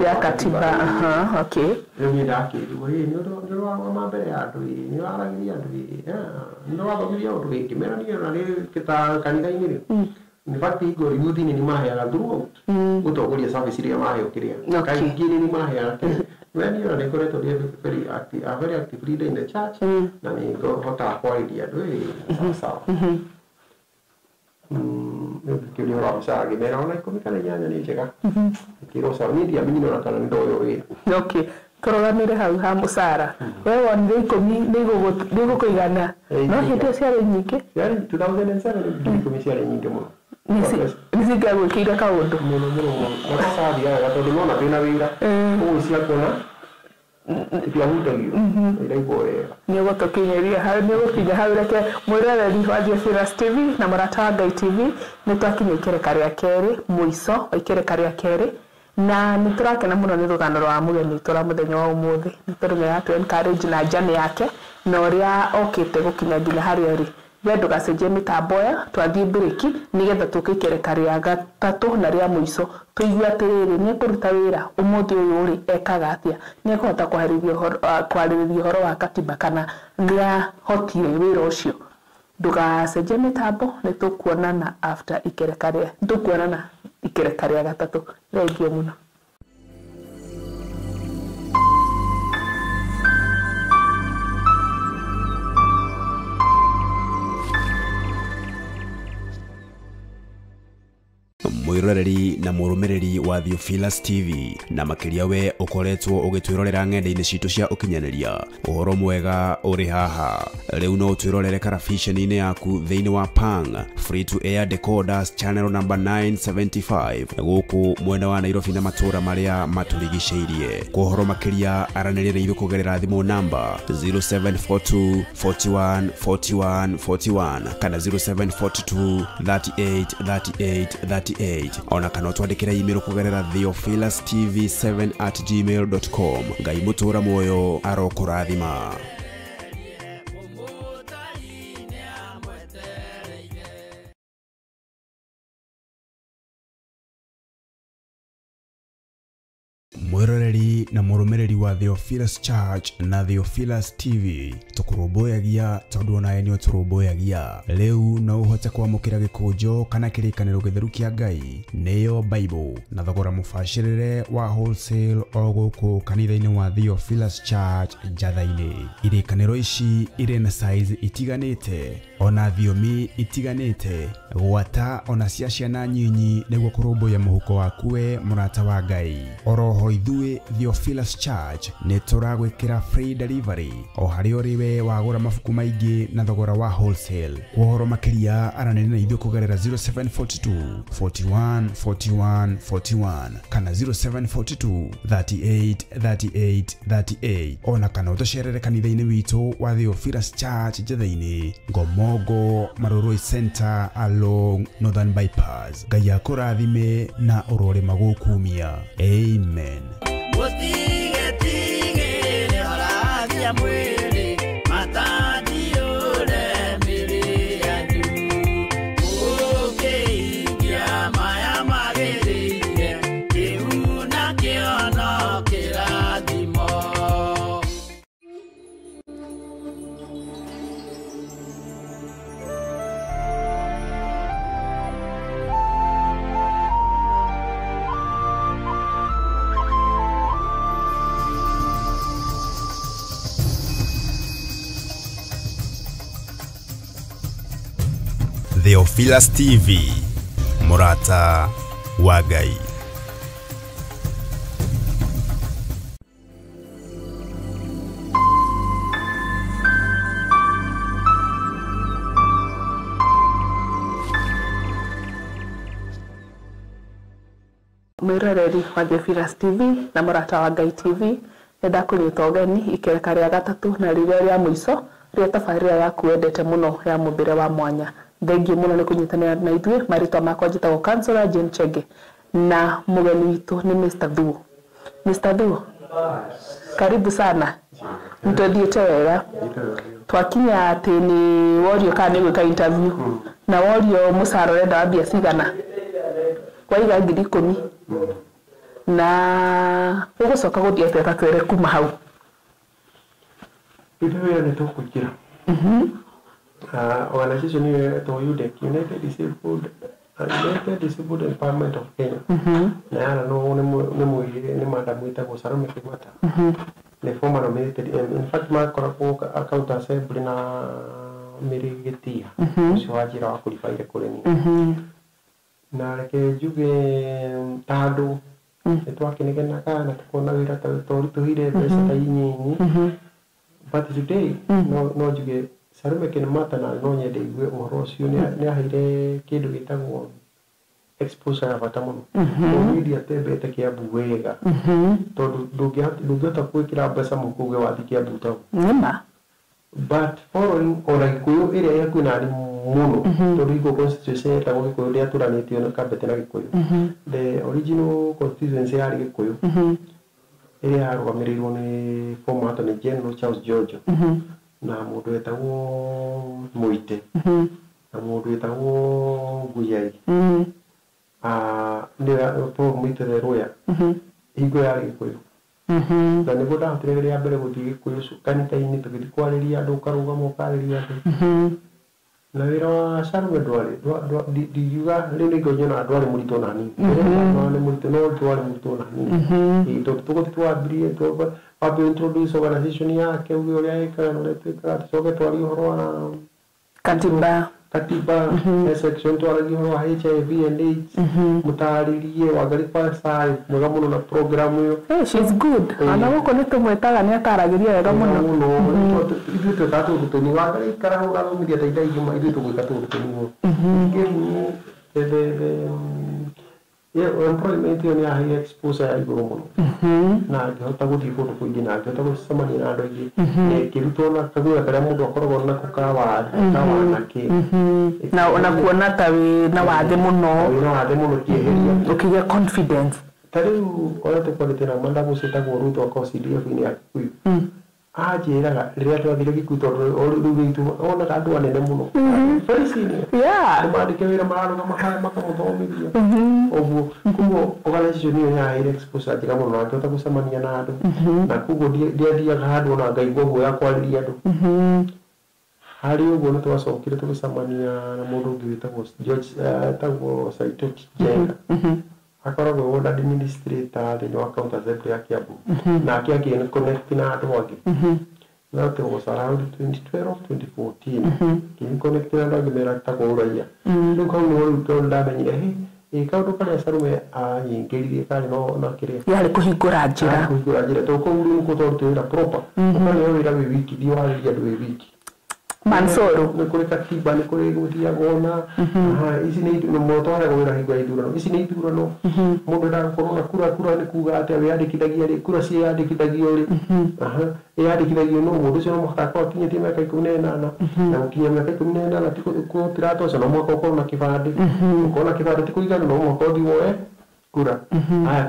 B: ya katiba
C: riu ni ndakirwo ni undu wa mambere ya andu ni waragiria andu ni wathomiria undu wingi mera ni ona ri kita kanitha-ini ri in fact igo youth ni maheaga throughout gutongoria service iria maheo kiria kaingĩ ni maheaga when you are decorated very active leader in the church na ni hota kwaidia ndu sawa kile ora msagi mera ona ikomikana nyanya ni njega kiro sawa ni dia minyo na kana ndoyo we
B: tũrũgamĩre hau ha mũcara we wonire 10 nĩgũkũigana no hĩndĩ ciarĩ nyingĩ
C: 2007 nĩ ciarĩ nyingĩ mũno
B: nĩcingĩagwĩkĩire kaũndũ
C: mũno nakacathia tondũ nona twĩna wĩra ũguo ciakona itiahutagio iraigwo wega
B: nĩũgũtũkinyĩria hau nĩũgũkinya hau reke mwĩroreri wa Theophilus TV na mũrata wa Ngai TV nĩtwakinya ikereka rĩa kerĩ mũico wa ikereka rĩa kerĩ na niturakena muno ni rugano rwa mugeni tora muthenya wa umuthi niturume ya to encourage na jani yake na uria okite gukinya nginya haria ri wendu gacenjie mitambo ya twathie break nigetha tukikereka ria gatatu na ria muico tuigua atiriri ni kuruta wira umuthi uyu uri ekaga atia ni kuhota kwaririria horo wa katiba kana ria hotire wira ucio ndugacenjie mitambo ni tukuonana after ikereka ria tukuonana ikereka ria gatatu thengio muno
D: mwiroreri na murumiriri wa Theophilus TV na makiria we ukoretwo ugitwirorera ng'enda-ini citu cia ukinyaniria uhoro mwega uri haha riu no twirorere karabiceni-ini yaku thiini wa Pang free to air decoders channel number 975 guku mwena wa Nairobi na matura maria maturigiceirie kuhoro makiria aranirire ithu kugerera thimu namba 0742 41 41 41 kana 0742 38 38 38 ona kana twandikira email kugerera theophilustv7@gmail.com ngai mutura moyo arokurathima. mwiroreri na murumiriri wa Theophilus Church na Theophilus TV tukurumbuyagia tondu ona enio turumbuyagia riu no uhote kwamukira gikunjo kana kirikaniro githeru kia Ngai neyo Bible na thogora mubashirire wa wholesale o guku kanitha-ini wa Theophilus Church Njatha-ini. Irikaniro ici ire na size itiganite ona thiomi itiganite gwata ona cia ciana nyinyi niguo kurumbuya muhuko wakuwe murata wa Ngai. Oroho ithuĩ Theophilus Church nĩ tũragwĩkĩra free delivery o harĩ ũrĩwe wagũra mabuku maingĩ na thogora wa wholesale. Kuhoro makĩria aranĩria na ithuĩ kũgerera 0742 41 41 41 kana 0742 38 38 38 ona kana ũtũcerere kanitha-inĩ witũ wa Theophilus Church Njatha-ini Ngomongo Maroroi Center along Northern Bypass. Ngai akũrathime na ũrore magũkumia. Amen. Theophilus TV, Murata wa Ngai.
B: Mwiroreri wa Theophilus TV na Murata wa Ngai TV nenda kunyita ugeni ikereka ria gatatu na riria ria muico ria tabarira yaku wendete muno ya mumbire wa mwanya. Thengiũ muno ni kunyitanira na ithuĩ. Maritwa makwa njĩtagwo Councillor Jane Chege na mugeni witũ ni Mr. Thuo. Mr. Thuo, karibu sana. Ntũthiĩte wega. Twakinya atĩ ni worio kana nĩ gwĩka interview na worio mũcara ũrenda wa mbia cigana. Waiga 10,000 na ũgũcoka gũthiĩ atĩa tatwere kuma hau.
C: Indo nĩ tũkũingĩra. Organization to UDEC, United Disabled Empowerment of Kenya. Na yana no ni madam witagwo Salome Kĩgwata. Ni former nominated, in fact makoragwo account assembly na Mĩrĩgĩtia ũcio wa njĩra wa kũribaire kũrĩ niĩ. Na reke njuge tandũ nĩtwakenegenaga na tukona wĩra tũritũhire mbeca ta inyinyi. But today no njuge Salome Kĩgwata na no nyende igue ũhoro ũcio nĩ aheire kĩndũ gĩtagwo exposure ya bata mũno. Ũmĩthia tembete Kĩambu wega tondũ ndũngĩhota gwĩkĩra mbeca mũhuko uge wathiĩ Kĩambu tau. But following ona Gĩkũyũ ĩrĩa yakwĩna muno tondũ iko constitution yetagwo Gĩkũyũ rĩa tũranĩtio na Kambete na Gĩkũyũ. The original constituency yarĩ Gĩkũyũ ĩrĩa yarũgamĩrĩirwo nĩ former Attorney General Charles George na mũndũ wetagwo Mũite na mũndũ wetagwo Nguyai. Nĩwe Paul Mũite the lawyer. Hingo yarĩ Gĩkũyũ. Na nĩguo ndahotire rĩa mbere gũthiĩ Gĩkũyũ kanitha-inĩ tũgĩthiĩ kwarĩria andũ, ũkarũgama ũkarĩria andũ. Na wĩra wa Salome ndiuga rĩu nĩngonyona ndwarĩ mũritũ ona hanini. Nĩ mũritũ no ndwarĩ mũritũ ona hanini. Tũgũthiĩ twambirie wambe introduce organization yake uge ũrĩa ĩkaga na ũrĩa twĩkaga, tũcoke twarie ũhoro wa katiba section twaragia ũhoro wa HIV and AIDS, mũtarĩrie Wangari Pasai mwega mũno na program ĩyo.
B: She's good. Ana gũkũ nĩ tũmwĩtaga nĩ ataragĩria wega mũno.
C: Ithuĩ twĩkaga tũndũ tũnini. Wangari ikara hau ũgathomithia ta indo ingĩ ithuĩ tũgwĩka tũndũ tũnini. Employment ĩyo nĩ yaheire exposure ya igũrũ mũno. Na ngĩhota gũthiĩ kũndũ kũingĩ na ngĩhota gũcemania na andũ aingĩ. Ngĩrutwo na kaguoya karĩa mũndũ akoragwo nako ka wanake.
B: Na kuona ta wĩna wathe mũno.
C: Wĩna wathe mũno kĩeheria.
B: Ũkĩgĩa confidence.
C: Ta rĩu ona tũkwarĩte na mandamu cĩtagwo Ruto kwa CDF-inĩ ya Kikuyu. Anjĩraga rĩrĩa twathire Kikuyu tondũ rĩu gĩitũ onaga andũ anene mũno. Very senior. Nĩmandĩke wĩra mararũgama harĩa makamũthomithia. Ũguo koguo organization ĩyo yaheire exposure njega mũno na ngĩhota gũcemania na andũ. Na koguo ndiathiaga handũ ona ngaigua guoya kwarĩria andũ. Harĩ ũguo nĩ twacokire tũgĩcemania na mũndũ ũngĩ wĩtagwo George tagwo Saitoti Njenga. Akoragwo ward administrator thĩinĩ wa county assembly ya Kĩambu. Nake akĩconnect na andũ angĩ. That was around 2012, 2014. Ngĩconnect na andũ angĩ mera tagwo ũraiya. Rĩu kau nĩho ndamenyire kaũndũ karĩa Salome anyingĩririe karĩ na kĩrĩa.
B: Yarĩ kũhingũra njĩra.
C: Kũhingũra njĩra tondũ kũu rĩu nĩkuo twarutire wĩra proper. Ũkarĩo wĩra wĩ wiki, thiĩ warĩria andũ wĩ wiki.
B: Mansoro.
C: Nĩ kũrĩ katiba, nĩ kũrĩ gũthiagwo ona. Ici nĩ mũndũ twaragwo wĩra hingo ya ithurano. Ici nĩ ithurano. Mũndũ ndagakorwo na kura nĩ kuga atĩ wĩyandĩkithagia rĩ, kura ciĩyandĩkithagio rĩ. Ĩyandĩkithagio no mũndũ ũcio no mũhaka akorwo akinyĩtie mĩaka 18. Na gũkinyia mĩaka 18 tiratosha no mũhaka ũkorwo na kĩbandĩ. Ũkorwo na kĩbandĩ ti kũigana no mũhaka ũthiĩ woe kura.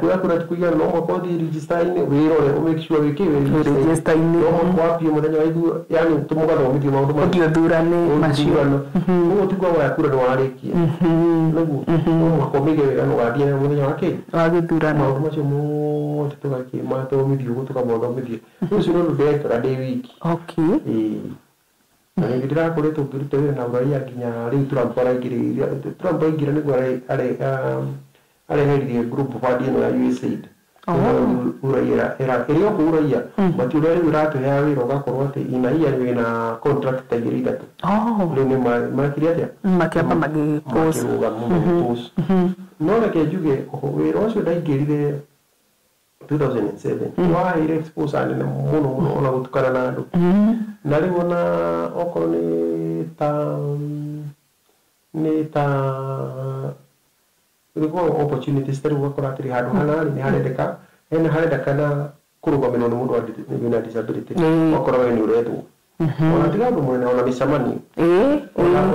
C: Kura ti kũigana no mũhaka ũthiĩ register-inĩ wĩrore ũmake sure wĩkĩwe
B: register-inĩ.
C: No mũhaka wapie mũthenya wa ithurano, yani tũmũgathomithie maũndũ macio.
B: Ũthurane macio.
C: Ũguo ti kuga woya kura nĩ warĩkia. Nĩguo no mũhaka ũmĩige wega no gathiĩ na mũthenya wa kĩ?
B: Wa gĩthurano.
C: Maũndũ macio mothe tũgakĩmathomithia ũguo tũkamathomithia. Ũcio no ndĩrekaga ndĩ wiki. Na nĩ ndĩrakoretwo ngĩruta wĩra na ũraiya nginya rĩu Trump araingĩrire nĩguo areheririe group bandi ĩno ya USAID uraia ĩrĩa kũuraia mati ũrĩa rĩu ũratũhea wĩra ũgakorwo atĩ inaia wĩna contract ta igĩrĩ ithatũ rĩu nĩ makĩria atĩa
B: makĩamba magĩpost
C: no reke njuge wĩra ũcio ndaingĩrire 2007 waheire exposure nene mũno mũno ona gũtukana na andũ na rĩu ona okorwo nĩ ta rĩu opportunities tarĩu ũgakora atĩrĩ handũ hanarĩ nĩ harendekana kũrũgamĩrwo nĩ mũndũ wĩna disability okorwo we nĩ ũrethwo ona tiga ũndũ mũnene ona mĩcemanio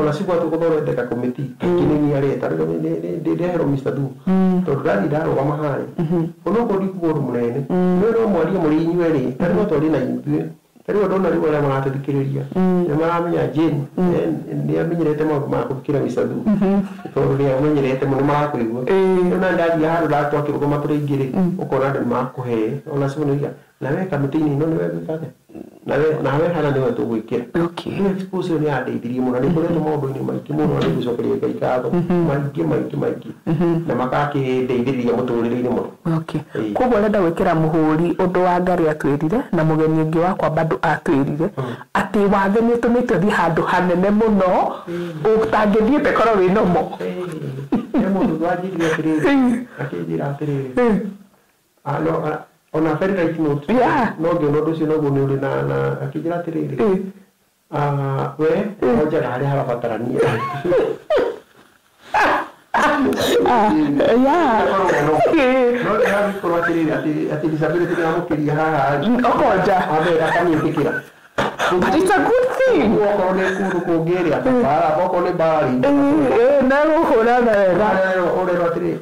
C: ona cigwatwo gũthondeka komiti kĩnini areta ndĩreherwo Mr. Du tondũ ndathi ndarũgama harĩ onokorwo ndikuga ũndũ mũnene nĩ no mwaria mũrĩ inyuerĩ tarĩu no twarĩ na ithuĩ tarĩu andũ ona rĩu arĩa maratũthikĩrĩria nĩ maramenya Jane nĩ amenyerete maũndũ ma gũthikĩra Mr. Du tondũ nĩ amenyerete mũno marakũigua rĩu na ndathiĩ handũ twakĩrũgama tũrĩ ingĩrĩ ũkona andũ makũhe ona cibonagia nawe kamĩtĩ-inĩ ĩno nĩwe gwĩkate nawe hana nĩwe tũgwĩkĩra rĩu exposure nĩ yandeithirie mũno nĩ ngoretwo maũndũ-inĩ maingĩ mũno nĩ gũcokeria Ngai ngatho maingĩ na magakĩndeithĩrĩria mũtũrĩre-inĩ mũno
B: koguo ũrenda gwĩkĩra mũhũri ũndũ wa Ngari atwĩrire na mũgeni ũngĩ wakwa bado atwĩrire atĩ wathe nĩ ũtũmĩte ũthiĩ handũ hanene mũno ũtangĩthiĩte korwo wĩ nomo
C: nĩ mũndũ wanjĩrire atĩrĩrĩ akĩnjĩra atĩrĩrĩ on a very right note no ngĩona ũndũ ũcio naguo nĩ ũrĩ na akĩnjĩra atĩrĩrĩ we onjaga harĩa harabatarania no ndĩragĩkorwo atĩrĩrĩ atĩ disability nĩyamũkĩria haha
B: ũkonja
C: akamĩĩtĩkĩra
B: but it's a good thing
C: okorwo nĩ kũndũ kũngĩrĩ atabara okorwo nĩ mbari
B: na gũkũra na wega
C: ũrerwo atĩrĩrĩ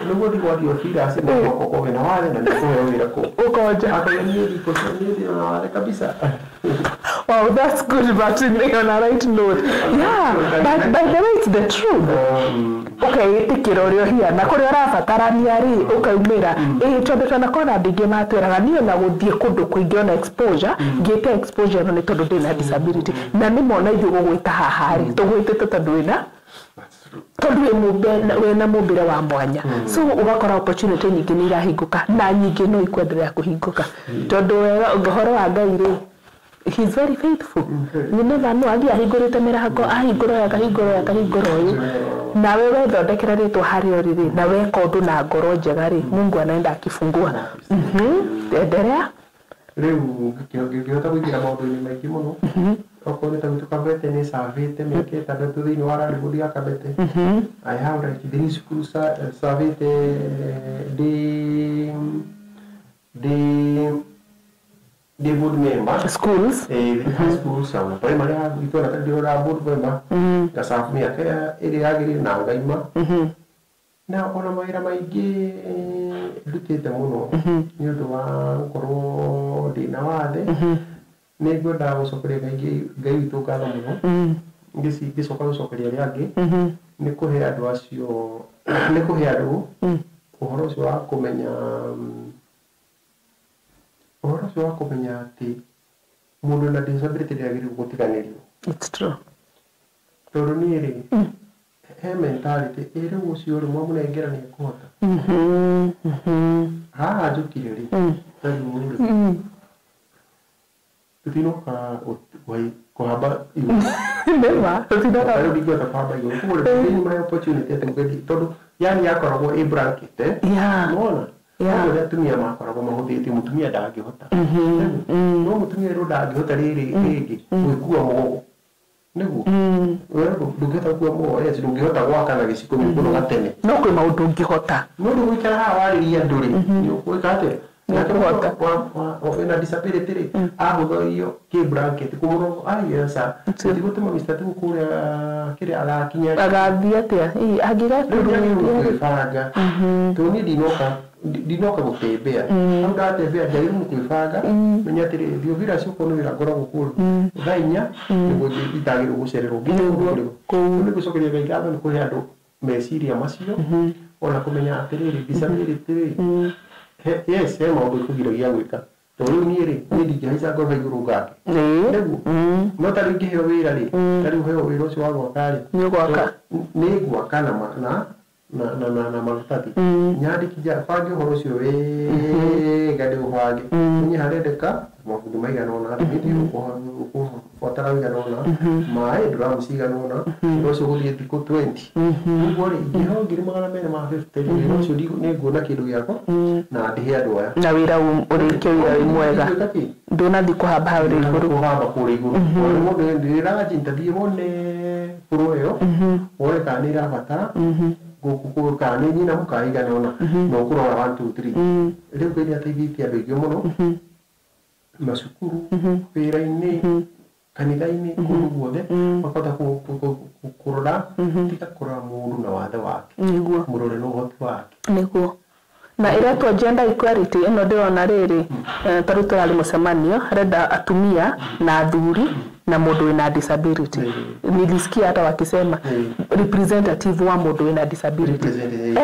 C: nĩguo ndigwatio Firas mũkoko wĩna wathe na nĩkũheo wĩra kũ
B: ũkonja
C: niĩ na wathe kabisa
B: wow, that's good, but on a right note. Yeah, but by the way, it's the truth. Okay, tikiro ryo hiana kuri arabatarania ri ukaumira tondu twanakora ndingi matwiraga niyo na guthie kundu kuingi ona exposure ngite exposure no ni tondu ndina disability na ni mona ithu gugwita haha ri tugwitite tondu wina wena mumbire wa mwanya so ugakora opportunity nyingi ni irahinguka na nyingi no ikwendelea kuhinguka tondu ngahoro wa Ngai ri he's very faithful. You never know agi ahingurite mirango ahinguro uyu na wewe thondekera ritwa hari oriri na weka undu na ngoro njega ri Mungu anaenda akifungua endelea
C: riu ngĩhota gũingĩra maũndũ-inĩ maingĩ mũno okorwo nĩ ta gwitũ Kabete nĩ savĩte mĩaka ĩtandatũ thĩinĩ wa raribodi ya Kabete I have right thĩinĩ cukuru savĩte the board member
B: schools
C: schools on primary itu na tadi board member kasaf miaka ĩrĩa yagĩrĩire na ngaima na ona mawĩra maingĩ ndutĩte mũno nĩ ũndũ wa gũkorwo ndĩna wathe nĩ ngwenda gũcokeria Ngai witũ ngatho mũno ngĩcoka gũcokeria arĩa angĩ nĩ kũhe andũ acio nĩ kũhe andũ ũhoro ũcio wa kũmenya atĩ mũndũ na disability ndagĩrĩirwo gũtiganĩrio.
B: It's true.
C: Tondũ niĩ rĩ he mentality rĩu ũcio rĩ mwamũnengera nĩ ekũhota haha njũkire rĩ tarĩu rĩ tutinoka kuhamba igũrũ
B: nĩma tutinoka
C: tarĩu ndingĩhota kuhamba igũrũ koguo rĩ my opportunity atĩ mũgethi tondũ yani yakoragwo ĩ blanket nona koguo rĩ atumia makoragwo mahũthĩtie mũtumia ndangĩhota no mũtumia rĩu ndangĩhota rĩrĩ rĩngĩ gwĩkua mũgogo nĩguo ndũngĩhota gũkua mũgogo ndũngĩhota gwaka na gĩciko mũndũ gatene
B: no kwĩ maũndũ ũngĩhota no
C: ndũgũikara haha warĩria andũ rĩ nĩũkwĩka atĩa wĩna disability rĩ ahũthĩrio kĩ blanket kũmũrongo ayesa ndigũtũma Mr. Tu kũrĩa kĩrĩa agakinya
B: agathiĩ atĩa
C: angĩgakũĩbanga tondũ niĩ ndinoka gũtembea hau ndatembea njagĩrĩirwo kwĩbanga menya atĩrĩ thiũvira ciũkwo nĩ wĩra ngoragwo kũrũ thaa 4 nĩguo itagĩrĩirwo gũcererwo nginya kũrĩgo nĩ gũcokeria Ngai ngatho nĩ kũhe andũ meciria macio ona kũmenya atĩrĩrĩ disability rĩ yes he maũndũ ĩkũgiragia gwĩka tondũ rĩu niĩ rĩ niĩ ndingĩhaica ngoroba igũrũ ngake nĩguo no tarĩu ingĩheo wĩra rĩ tarĩu heo wĩra ũcio wa gwaka rĩ nĩ gwaka na maratathi nyandikithia bange horo cio wega ndiubange munye harendeka mabundi maigana ona thimiti ũkũbatara wĩigana ona maĩ nduramu cigana ona ũcio gũthiĩ thikũ 20 ũguo rĩ ingĩheo ngiri magana merĩ ma 50 wĩra ũcio nĩnguona kĩndũ gĩakwa na ndĩhe andũ aya
B: na wĩra ũrĩkio wĩra wĩ mwega ndũnathiĩ kũhamba harĩa igũrũ
C: kũrĩa igũrũ mũndũ ndĩraji ntathiĩ wone kũrũ ĩyo wone kana nĩ ĩrabatara gũkũ kana nĩ nyina mũkaigana ona na ũkũrora 1 2 3 rĩu nĩ ateithĩtie andũ aingĩ mũno macukuru wĩra-inĩ kanitha-inĩ kũndũ guothe makahota kũrora tiga kũrora mũndũ na wathe wake mũrore na ũhoti wake
B: nĩguo na iretwo gender equality ĩno ndĩrona rĩrĩ tarĩu tũrarĩ mũcemanio arenda atumia na athuri na mũndũ wĩna disability nilisikia hata wakisema representative wa mũndũ wĩna disability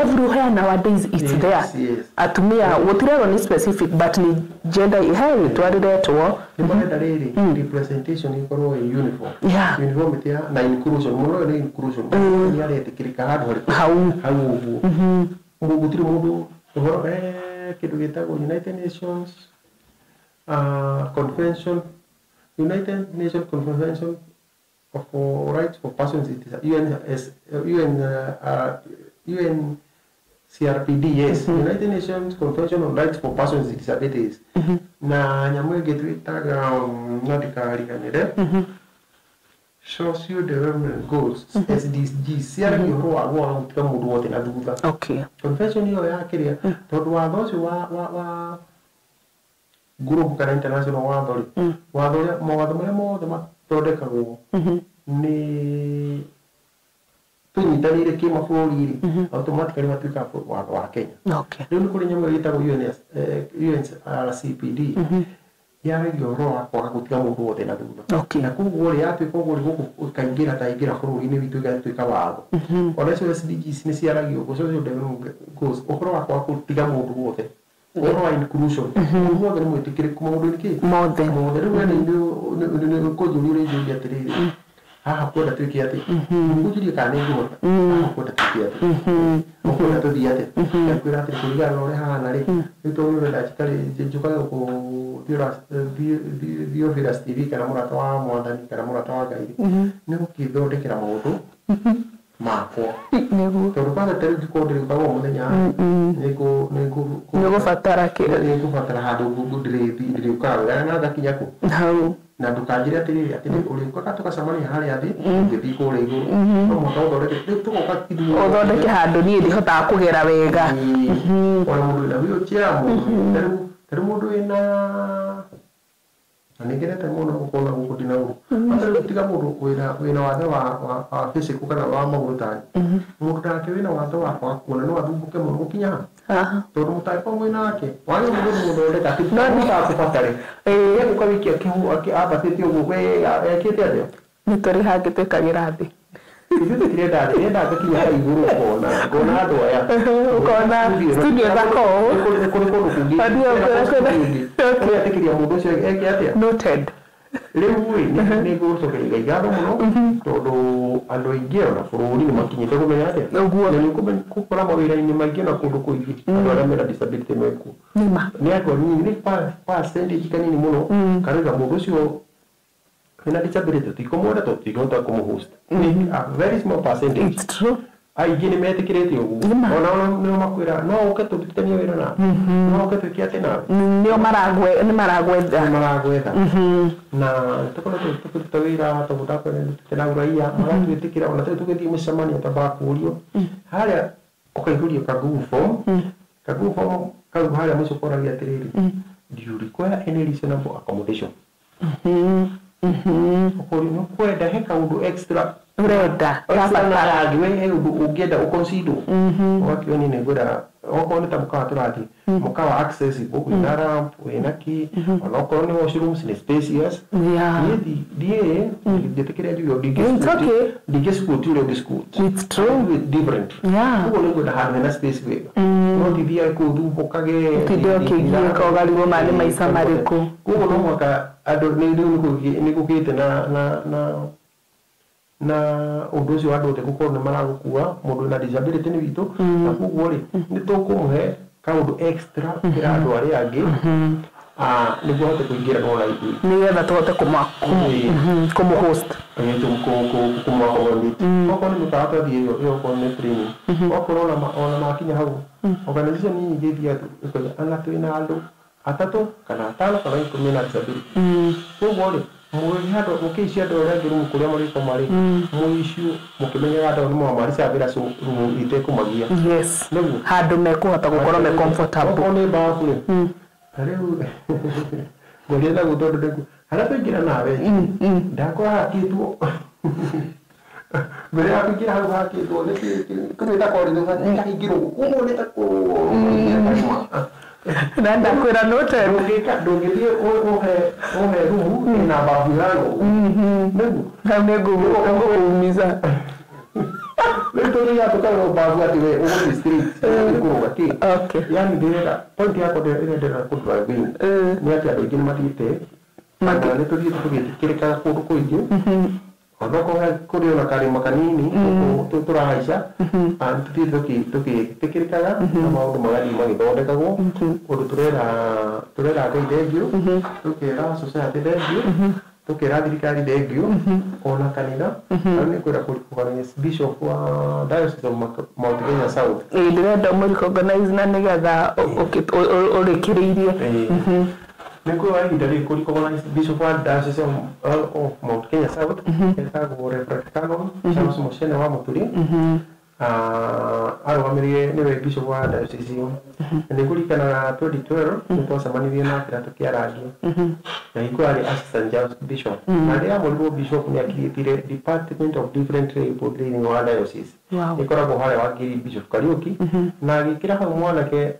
B: everywhere nowadays it's there atumia gũtirerwo ni specific but ni gender hey twariretwo
C: nĩmarenda rĩrĩ representation ikorwo in uniform uniformity na inclusion mũno nĩ inclusion nĩ aretĩkĩrĩka handũ hau ũguo gũtirĩ mũndũ ũhoro kĩndũ gĩtagwo United Nations Convention United Nations Convention of Rights for Persons with Disabilities UNCRPD yes United Nations Convention on Rights for Persons with Disabilities na nyamũ ĩngĩ twĩtaga nandikariganĩre Socio Development Goals SDGs ciaragia ũhoro wa gũtiga mũndũ wothe na thutha convention ĩyo yakĩrĩa tondũ watho ũcio wa group kana international watho mawatho marĩa mothe mathondekagwo nĩ tũnyitanĩire kĩmabũrũri automatically matuĩka watho wa Kenya rĩu nĩ kũrĩ nyamũ ĩtagwo UNCRPD yaragia ũhoro wa kwaga gũtiga mũndũ wothe na thutha na koguo rĩ yatuĩka ũguo gũkũ kaingĩra ũhoro-inĩ witũ ĩgatuĩka watho ona icio SDGs nĩ ciaragia ũguo social development goals ũhoro wa kwaga gũtiga mũndũ wothe ũhoro wa inclusion mũndũ wothe nĩ mwĩtĩkĩrĩku maũndũ-inĩ kĩ mothe rĩu nĩ kũnjũria ũrĩnjũria atĩrĩrĩ haha kwenda twĩke atĩ ngũnjũria kana nĩ ngũhota haha kwenda twĩke atĩ ũkwenda tũthiĩ atĩ ngakwĩra atĩ kũringana na ũrĩa hana rĩ rĩu tondũ ũrenda njũkage Theophilus TV kana mũrata wa Mwathani kana mũrata wa Ngai nĩ gũkĩthondekera maũndũ makwa tondũ kwanza tarĩu ngĩkorwo ndĩrĩũkaga mũthenya
B: nĩgũbatara
C: handũ ndĩrĩũkaga wega na ngakinya kũ na ndũkanjĩre atĩrĩrĩ atĩ ũrĩũkaga tũgacemania harĩa thĩ ngĩthiĩ kũrĩa igũrũ no mũhaka ũthondeke rĩu tũgoka
B: ũthondeke handũ niĩ ndihotaga kũgera wega
C: ona mũndũ wĩna wheelchair tarĩu mũndũ wĩna na nĩngerete mũno gũkorwo gũkũ ndinagũrũ atĩrĩu tiga mũndũ wĩna wathe wa physical kana wa magũrũ tani mũndũ nake wĩna wathe wa kuona no athumbũke mũno gũkinya haha tondũ mũtangĩkorwo mwĩna wake wage mũndũ mũthondeka atĩ no ndĩgakũbatare gũka wiki ambatĩtie ũguo ekĩte atĩa
B: nĩ tũrĩ hangĩ twĩkagĩra thĩ
C: ndĩrenda ngakinya harĩa igũrũ ngona andũ aya
B: ũkona studio thaka ũũ
C: kũrĩ kũndũ kũngĩ etĩkĩria mũndũ ũcio eke atĩa
B: noted
C: rĩu nĩ ngũcokeria Ngai ngatho mũno tondũ andũ aingĩ ona bũrũri nĩ makinyĩte kũmenya atĩa na nĩ gũkora mawĩra-inĩ maingĩ na kũndũ kũingĩ andũ arĩa mena disability mekuo nĩ andũ anini nĩ percentage kanini mũno karĩga mũndũ ũcio wĩna disability tũtikũmwenda tũtikũhota kũmũhost a very small percentage
B: it's true
C: aingĩ nĩ metĩkĩrĩte ũguo ona nĩo makwĩra no ũke tũrutithanie wĩra nawe no ũke twĩke atĩ nawe
B: nĩ maragwetha
C: na tũkoretwo tũkĩruta wĩra tũgũtakwĩrĩte na ũraia magatwĩtĩkĩra ona tũgĩthiĩ mĩcemanio tambaga kũũrio harĩa ũkaihũria ka Google form kau harĩa mũico ũkoragia atĩrĩrĩ do you require any reasonable accommodation ũkũrio kwenda he kaũndũ extra
B: urenda
C: urabatara we ũngĩenda ũconsider ũgakĩona nĩ ngwenda okorwo nĩ ta mũkawa tũrathiĩ mũkawa accessible wĩna ramp wĩna key ona okorwo nĩ washrooms nĩ spacious ndiĩ ndĩtĩkĩria njuge ndingĩsquat ũrĩa ũngĩsquat
B: it's true
C: different ũguo nĩ ngwenda handũ hena space wega no tithiage kũu thumbũkage
B: tinde ũkĩgiĩka ũgarigwo ma nĩ maica marĩkũ
C: ũguo no mũhaka andũ nĩ gũkĩte na na undu ucio andu gukorwo ni maragukua mundu na disability ni witu na kuguo ri ni tukumuhe kaundu extra kira andu ari angi niguo hote kuingira no raithi
B: nigetha tuhote kumuhost
C: kumuakomodate okorwo ni mutaratara thie okorwo ni training okorwo ona makinya hau organization nyingi thia anga twina andu atatu kana atano kana 10 na disability koguo ri mwihado mukicia andu aria angi rumu kuria mariko mari muicio mukimenyaga andu no marisabira so rumu itekumagia
B: yes handu mekuhota gukorwo me comfortable
C: okorwo ni bafu ri Karibu. Ngolienda gutondo ndeku. Harapengira nawe. Ndakora hakitwo. Mbere ya kugira hau hakitwo kumita kori ndo ngiro. Umoneta ko.
B: Nanda kwira note
C: ndongithie ohe rumu na babu yao.
B: Negu kuumiza.
C: Leo ya tukao babu ati we uko street kuruga ki.
B: Okay.
C: Yani ndira point yako ndira kudwa bin. Ni ati ado gini matite. Ana ne tuli tukireka kundu kuingi. Ondoko kuri ona karima kanini turahaisha antu tukirikaga na maundu magari magithondekagwo undu turera ngai thengio tukira society thengio tukira thirikari thengio ona kanitha ni kwira kurikugana bishop wa diocese of Mount Kenya South
B: ndirenda recognize na nigetha urikiriirie
C: niko ahinda ri kurikugana bishop wa diocese of Mount Kenya South etagwo Reverend Kago Charles Mushene wa Muturi arugamirie niwe bishop wa diocese iyo ni kurikana 2012 nitwacemanirie na kirato kia rangi na iko ari assistant bishop na ria mulimu bishop ni akirĩtire department of different leading wa diocese ikoragwo harĩa wakiri bishop Kariuki na agĩkĩra hau mwanake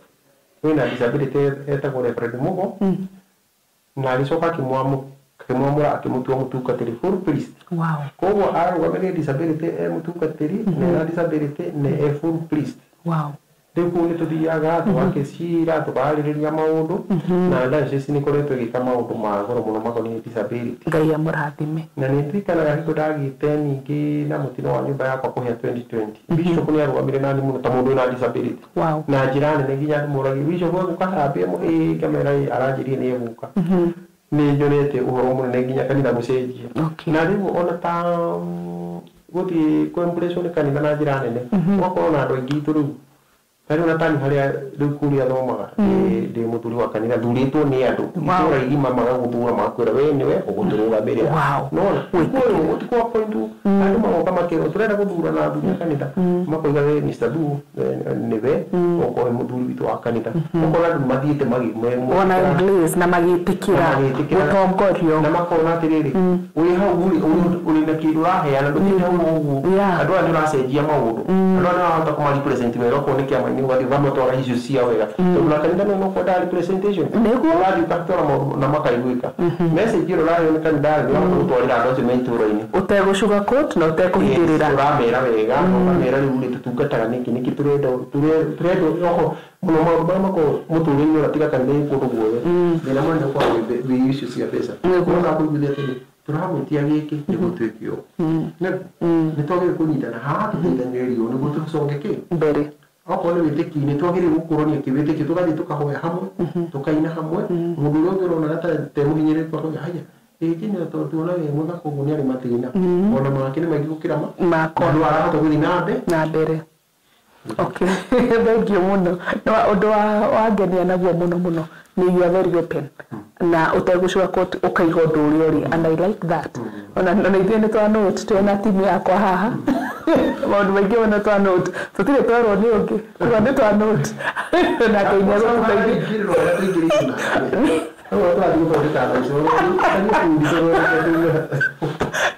C: wĩna disability etagwo Reverend Mugo na agĩcoka akĩmwamũra akĩmũtua mũtungatĩri full priest koguo arũgamirie disability mũtungatĩri na disability nĩ full priest rĩu kũu nĩtũthiaga tũgakĩcira tũkarĩrĩria maũndũ na diocese nĩkoretwo ĩgĩka maũndũ ma goro mũno makoniĩ disability
B: Ngai amũrathime
C: na nĩndirikanaga hingo ndagĩte ningĩ na mũtino wa nyũmba yakwa kũhĩa 2020 bishop nĩarũgamire nani mũno ta mũndũ wĩna disability na njĩra nene nginya ndĩmũragia bishop egũka hambia ngamera aranjĩrie nĩ egũka nĩ nyonete ũhoro mũnene nginya kanitha mũcenjie na rĩu ona ta gũthiĩ collaboration kanitha na njĩra nene gũkorwo na andũ aingĩ itũ rĩu Kari na tani haria riu kuria thomaga ndi muthuri wa kanitha thurĩtwo nĩ andũ itũra igima magaguthura makwĩra we niwe ũgũtũrũgamĩrĩra nona ũguo ũtikwa point andũ magoka makĩrwo tũrenda gũthura na athuri a kanitha makoiga we Mr. Du niwe okoe muthuri witũ wa kanitha ũkona andũ mathiĩte
B: ona English na magĩtĩkĩra gũtongorio
C: na makona atĩrĩrĩ ũrĩ hau ũrĩ na kĩndũ ũraheana ndũthiĩ hau ũguo andũ aya nĩũracenjia maũndũ andũ aya nĩmarahota kũmarepresent wega okorwo nĩ kĩama ni wadi vamo tora hizo sia wega tuna kanitha no kwa dali presentation wadi ukatora na makaiguika message iro rayo ni kanitha ni wako gutwarira andu mentor-ini
B: utegushuka coat na utekuhithirira
C: uramera wega ukamera ri uri tutungataga niki turenda yoko muno mako muturinyo ratiga kanitha kundu guothe ndina mwana kwa we issue cia pesa no kuiguithia tiri turamutia giki niguo twikio ni twagire kunyitana haha tutithanĩrĩrio niguo tucongeke
B: mbere
C: okorwo nĩ wĩtĩki nĩ twagĩrĩirwo gũkũrania kĩwĩtĩkio tũgathiĩ tũkahoya hamwe tũkaina hamwe mũndũ ũrĩa ũngĩ ũrona temũhinyĩrĩku akauga haya nginya tondũ tuona we mũthaka ũguo nĩ arĩ mathĩna ona make nĩ maingĩ gũkĩra andũ arahota gũthiĩ na mbere
B: okay thank you muno no ũndũ wangenia naguo mũno nĩ you are very open na utegũcoka ukaiga ũndũ ũrĩa ũrĩ and I like that ona ithuĩ nĩ twa note twĩna timu yakwa haha maũndũ maingĩ ona twa note tũtirĩ twerwo nĩ ũngĩ kuga nĩ twa note na Ngai nĩegũtũteithia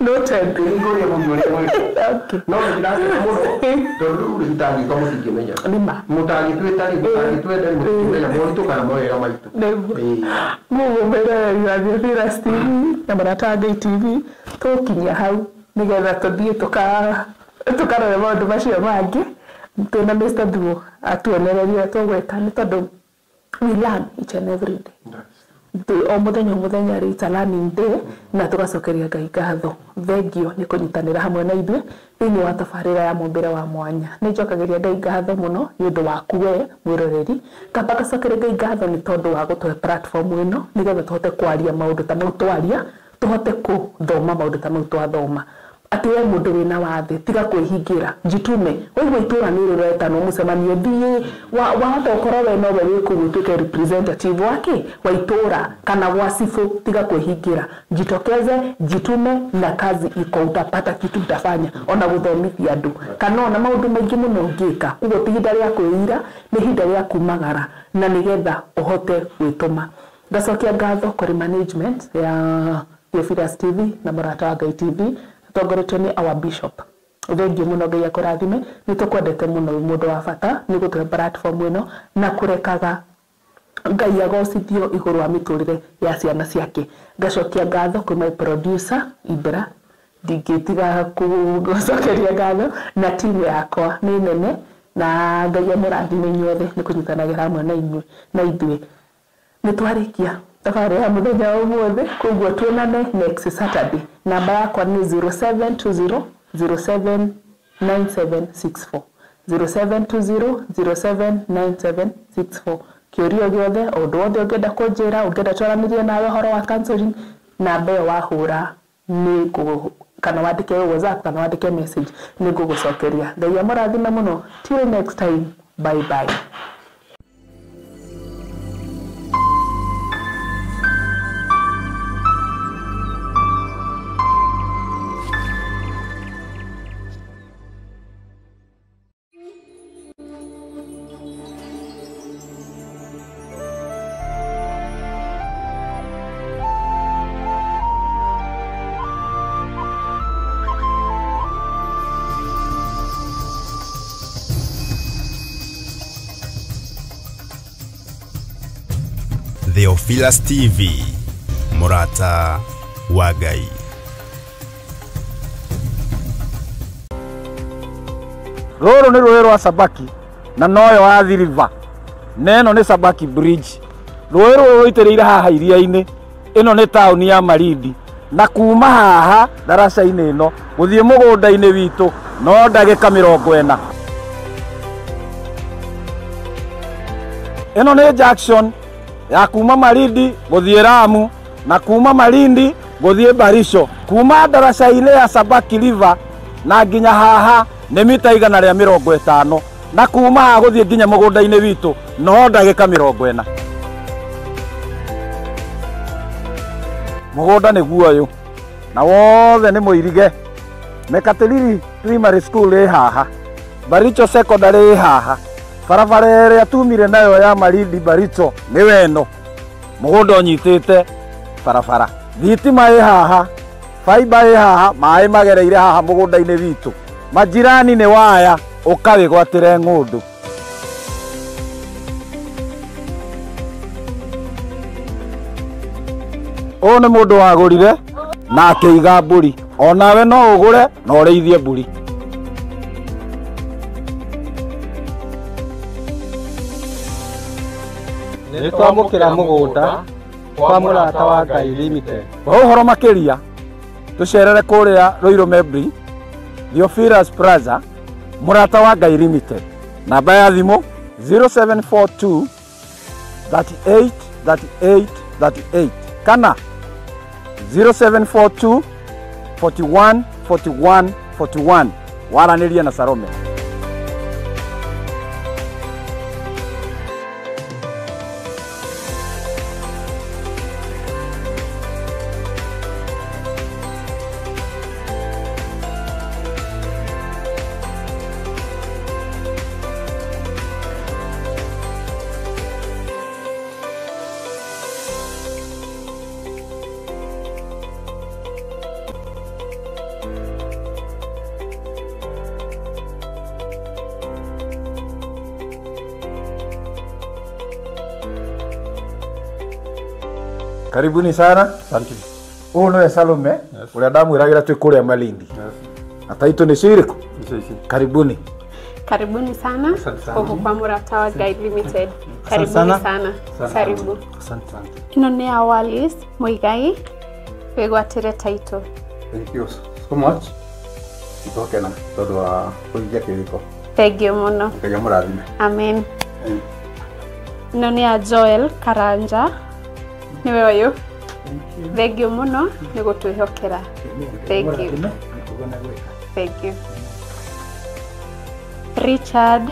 B: noted
C: ngoria mundu uri no ndiraga muno tondu ritagi ko mutingimenya
B: nima
C: mutagi twetari twenda mutingimenya moritu kana mawega maitu
B: mugo mbere ya Theophilus TV na Barata TV tukinya hau nigetha tuthie tukarore maundu macio mangi twina Mr. Du atuonereria tugweka ni tondu we learn each and every day o muthenya rita learning day na tugacokeria Ngai ngatho. Thengio ni kunyitanira hamwe na ithuĩ thĩinĩ wa tabarĩra ya mũmbĩre wa mwanya. Nĩ njokageria Ngai ngatho mũno nĩ ũndũ waku we mwĩroreri. Kamba gacokeria Ngai ngatho nĩ tondũ wa gũtũhe platform ĩno nĩgetha tũhote kwaria maũndũ ta mau twaria, tũhote gũthoma maũndũ ta mau twathoma. Ati we mundu wina wathe tiga kwihingira jitume wewe itura ni rureta no mucemanio thie wahota ukorwo we no we wikugutuke representative wake wa itura kana wasifu tiga kwihingira jitokeze jitume na kazi iko utapata kitu utafanya ona guthomithia andu kana ona maundu maingi muno ngika ugo tihinda ria kwira ni hinda ria kumagara na nigetha uhote gwituma ngacokia ngatho kuri management ya Theophilus TV na Murata wa Ngai TV Togoretwo ni our bishop. Thengiũ mũno Ngai akũrathime nĩ tũkwendete mũno mũndũ wa bata nĩ gũtũhe platform ĩno na kũrekaga Ngai agocithio igũrũ wa mĩtũrĩre ya ciana ciake. Ngacokia ngatho kwĩ my producer Ibra ndingĩtiga gũcokeria ngatho na timu yakwa nĩ nene na Ngai amũrathime inyuothe nĩ kũnyitanagĩra hamwe na ithuĩ. Nĩ twarĩkia tabarĩra ya mũthenya wa ũmũthĩ koguo tuonane next Saturday. Namba yakwa ni 0720079764 0720079764. Kĩũria gĩothe o ũndũ wothe ũngĩenda kũnjĩra ũngĩenda twaranĩrie nawe ũhoro wa counseling namba ĩyo wahũra nĩ kana wandĩke WhatsApp kana wandĩke message nĩ ngũgũcokeria. Ngai amũrathime mũno. Till next time, bye bye.
D: Theophilus TV, Murata wa Ngai.
F: Rũrũ nĩ rũĩ rwa Sabaki na noyo wa Athi River. Neno nĩ Sabaki Bridge. Rũĩ rũrũ rũitĩrĩire haha iria-inĩ. Ĩno nĩ taũni ya Malindi. Na kuma haha daraca-inĩ ĩno gũthiĩ mũgũnda-inĩ witũ no ndagĩka 40. Ĩno nĩ junction ya kuma Malindi gũthiĩ Lamu na kuma Malindi gũthiĩ Barisho. Kuma daraca-inĩ ya Sabaki River na nginya haha nĩ mita 150 na kuma haha gũthiĩ nginya mũgũnda-inĩ witũ no ndagĩka 40. Mũgũnda nĩ guoyũ na wothe nĩ mũirige. Mekatilili Primary School ĩ haha, Baricho Secondary ĩ haha, barabara ĩrĩa tumire nayo ya Malindi Baricho nĩ weno. Mũgũnda ũnyitĩte barabara. Thitima ĩ haha, fiber ĩ haha, maĩ magereire haha mũgũnda-inĩ witũ. Majirani nĩ waya ũkawĩgwatĩre ng'ũndũ. Ũyũ nĩ mũndũ wagũrire na akĩiga mbũri. Onawe no ũgũre na ũrĩithie mbũri.
G: Nĩ twamũkĩra mũgũnda kwa Murata wa Ngai Limited.
F: Ũhoro makĩria tũcerere kũrĩa Ruiru Mebri, Theophilus Plaza, Murata wa Ngai Limited. Namba ya thimũ 0742 38 38 38 kana 0742 41 41 41. Waranĩria na Salome. Karibuni sana.
G: Asante.
F: Huyu nĩ Salome, ũrĩa ndamwĩragĩra twĩ kũrĩa Malindi. Na taitũ nĩ cirĩkũ? Karibuni.
H: Karibuni sana huko kwa Murata wa Guide Limited. Karibuni sana. Karibu.
F: Asante sana.
H: Ino ni Awalis Muigai wegwatire title.
F: Thank you so much. Itokena todo wa kuingia kiriko.
H: Thank you muno.
F: Ngai amurathime.
H: Amen. Ino ni Joel Karanja. Niwe wayo. Thank you muno ni gutwihokera. Thank you. Thank you. Richard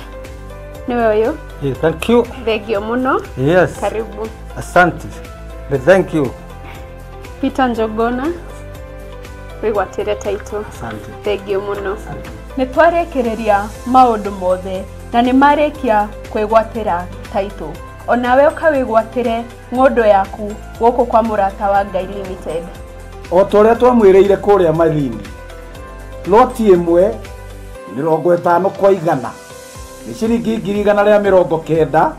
H: niwe wayo.
G: Thank you.
H: Thank you muno.
G: Yes.
H: Karibu.
G: Asante. Thank you.
H: Peter Njogona wegwatire title.
G: Asante.
H: Thank you muno.
B: Nitwarekereria maundu mothe na ni marekia kwegwatira title. Onawe ukawigwatire ng'ondo yaku guku kwa Murata wa Guide Limited.
F: O toria twamwireire kuria mathini. Loti imwe 50 kwa 100 ni ciringi 190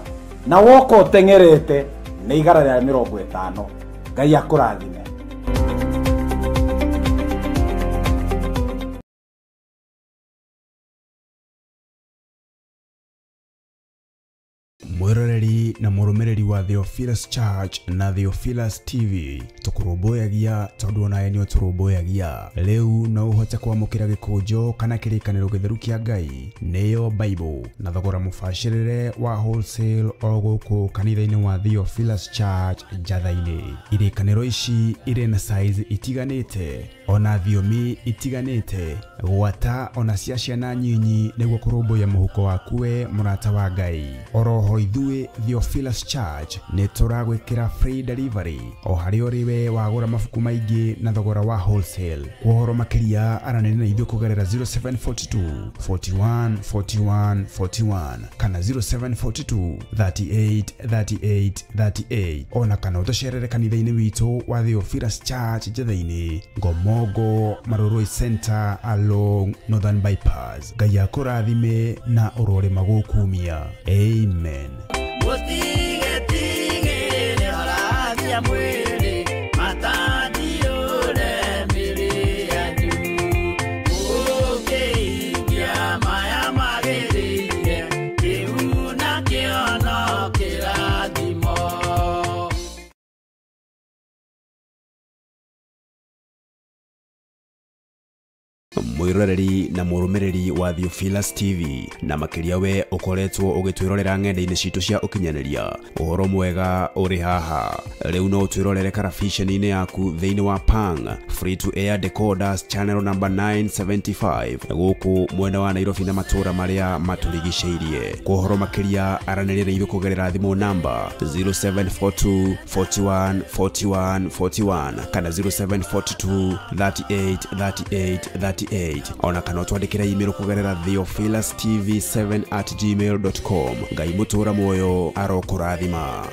F: na woko utengerete ni igara rya 50. Ngai akurathime.
D: mwiroreri na murumiriri wa Theophilus Church na Theophilus TV tukurumbuyagia tondu onaye ni turumbuyagia riu no uhote kwamukira gikunjo kana kirikaniro githeru kia Ngai neyo Bible na thogora mubashirire wa wholesale o guku kanitha-ini wa Theophilus Church Njatha-ini. Irikaniro ici iri na size itiganite ona thiomi itiganite gwata ona cia ciana nyinyi niguo kurumbuya muhuko wakuwe Murata wa Ngai. Oroho ithuĩ Theophilus Church nĩ tũragwĩkĩra free delivery o harĩ ũrĩwe wagũra mabuku maingĩ na thogora wa wholesale. Kuhoro makĩria aranĩria na ithuĩ kũgerera 0742 41 41 41 kana 0742 38 38 38 ona kana ũtũcerere kanitha-inĩ witũ wa Theophilus Church Njatha-ini Ngomongo Maroroi Center along Northern Bypass. Ngai akũrathime na ũrore magũkumia. Amen. Mwiroreri na murumiriri wa Theophilus TV na makiria we ukoretwo ugitwirorera ng'enda-ini citu cia ukinyaniria uhoro mwega uri haha riu no twirorere karabiceni-ini yaku thiini wa Pang free to air decoders channel number 975 guku mwena wa Nairobi na matura maria maturigiceirie. Kuhoro makiria aranĩria ithu kugerera thimu namba 0742 41 41 41 kana 0742 38 38 38 ona kana twandikira email kugerera theophilustv7@gmail.com. Ngai mutura moyo arokurathima.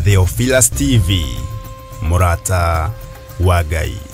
D: Theophilus TV, Murata wa Ngai.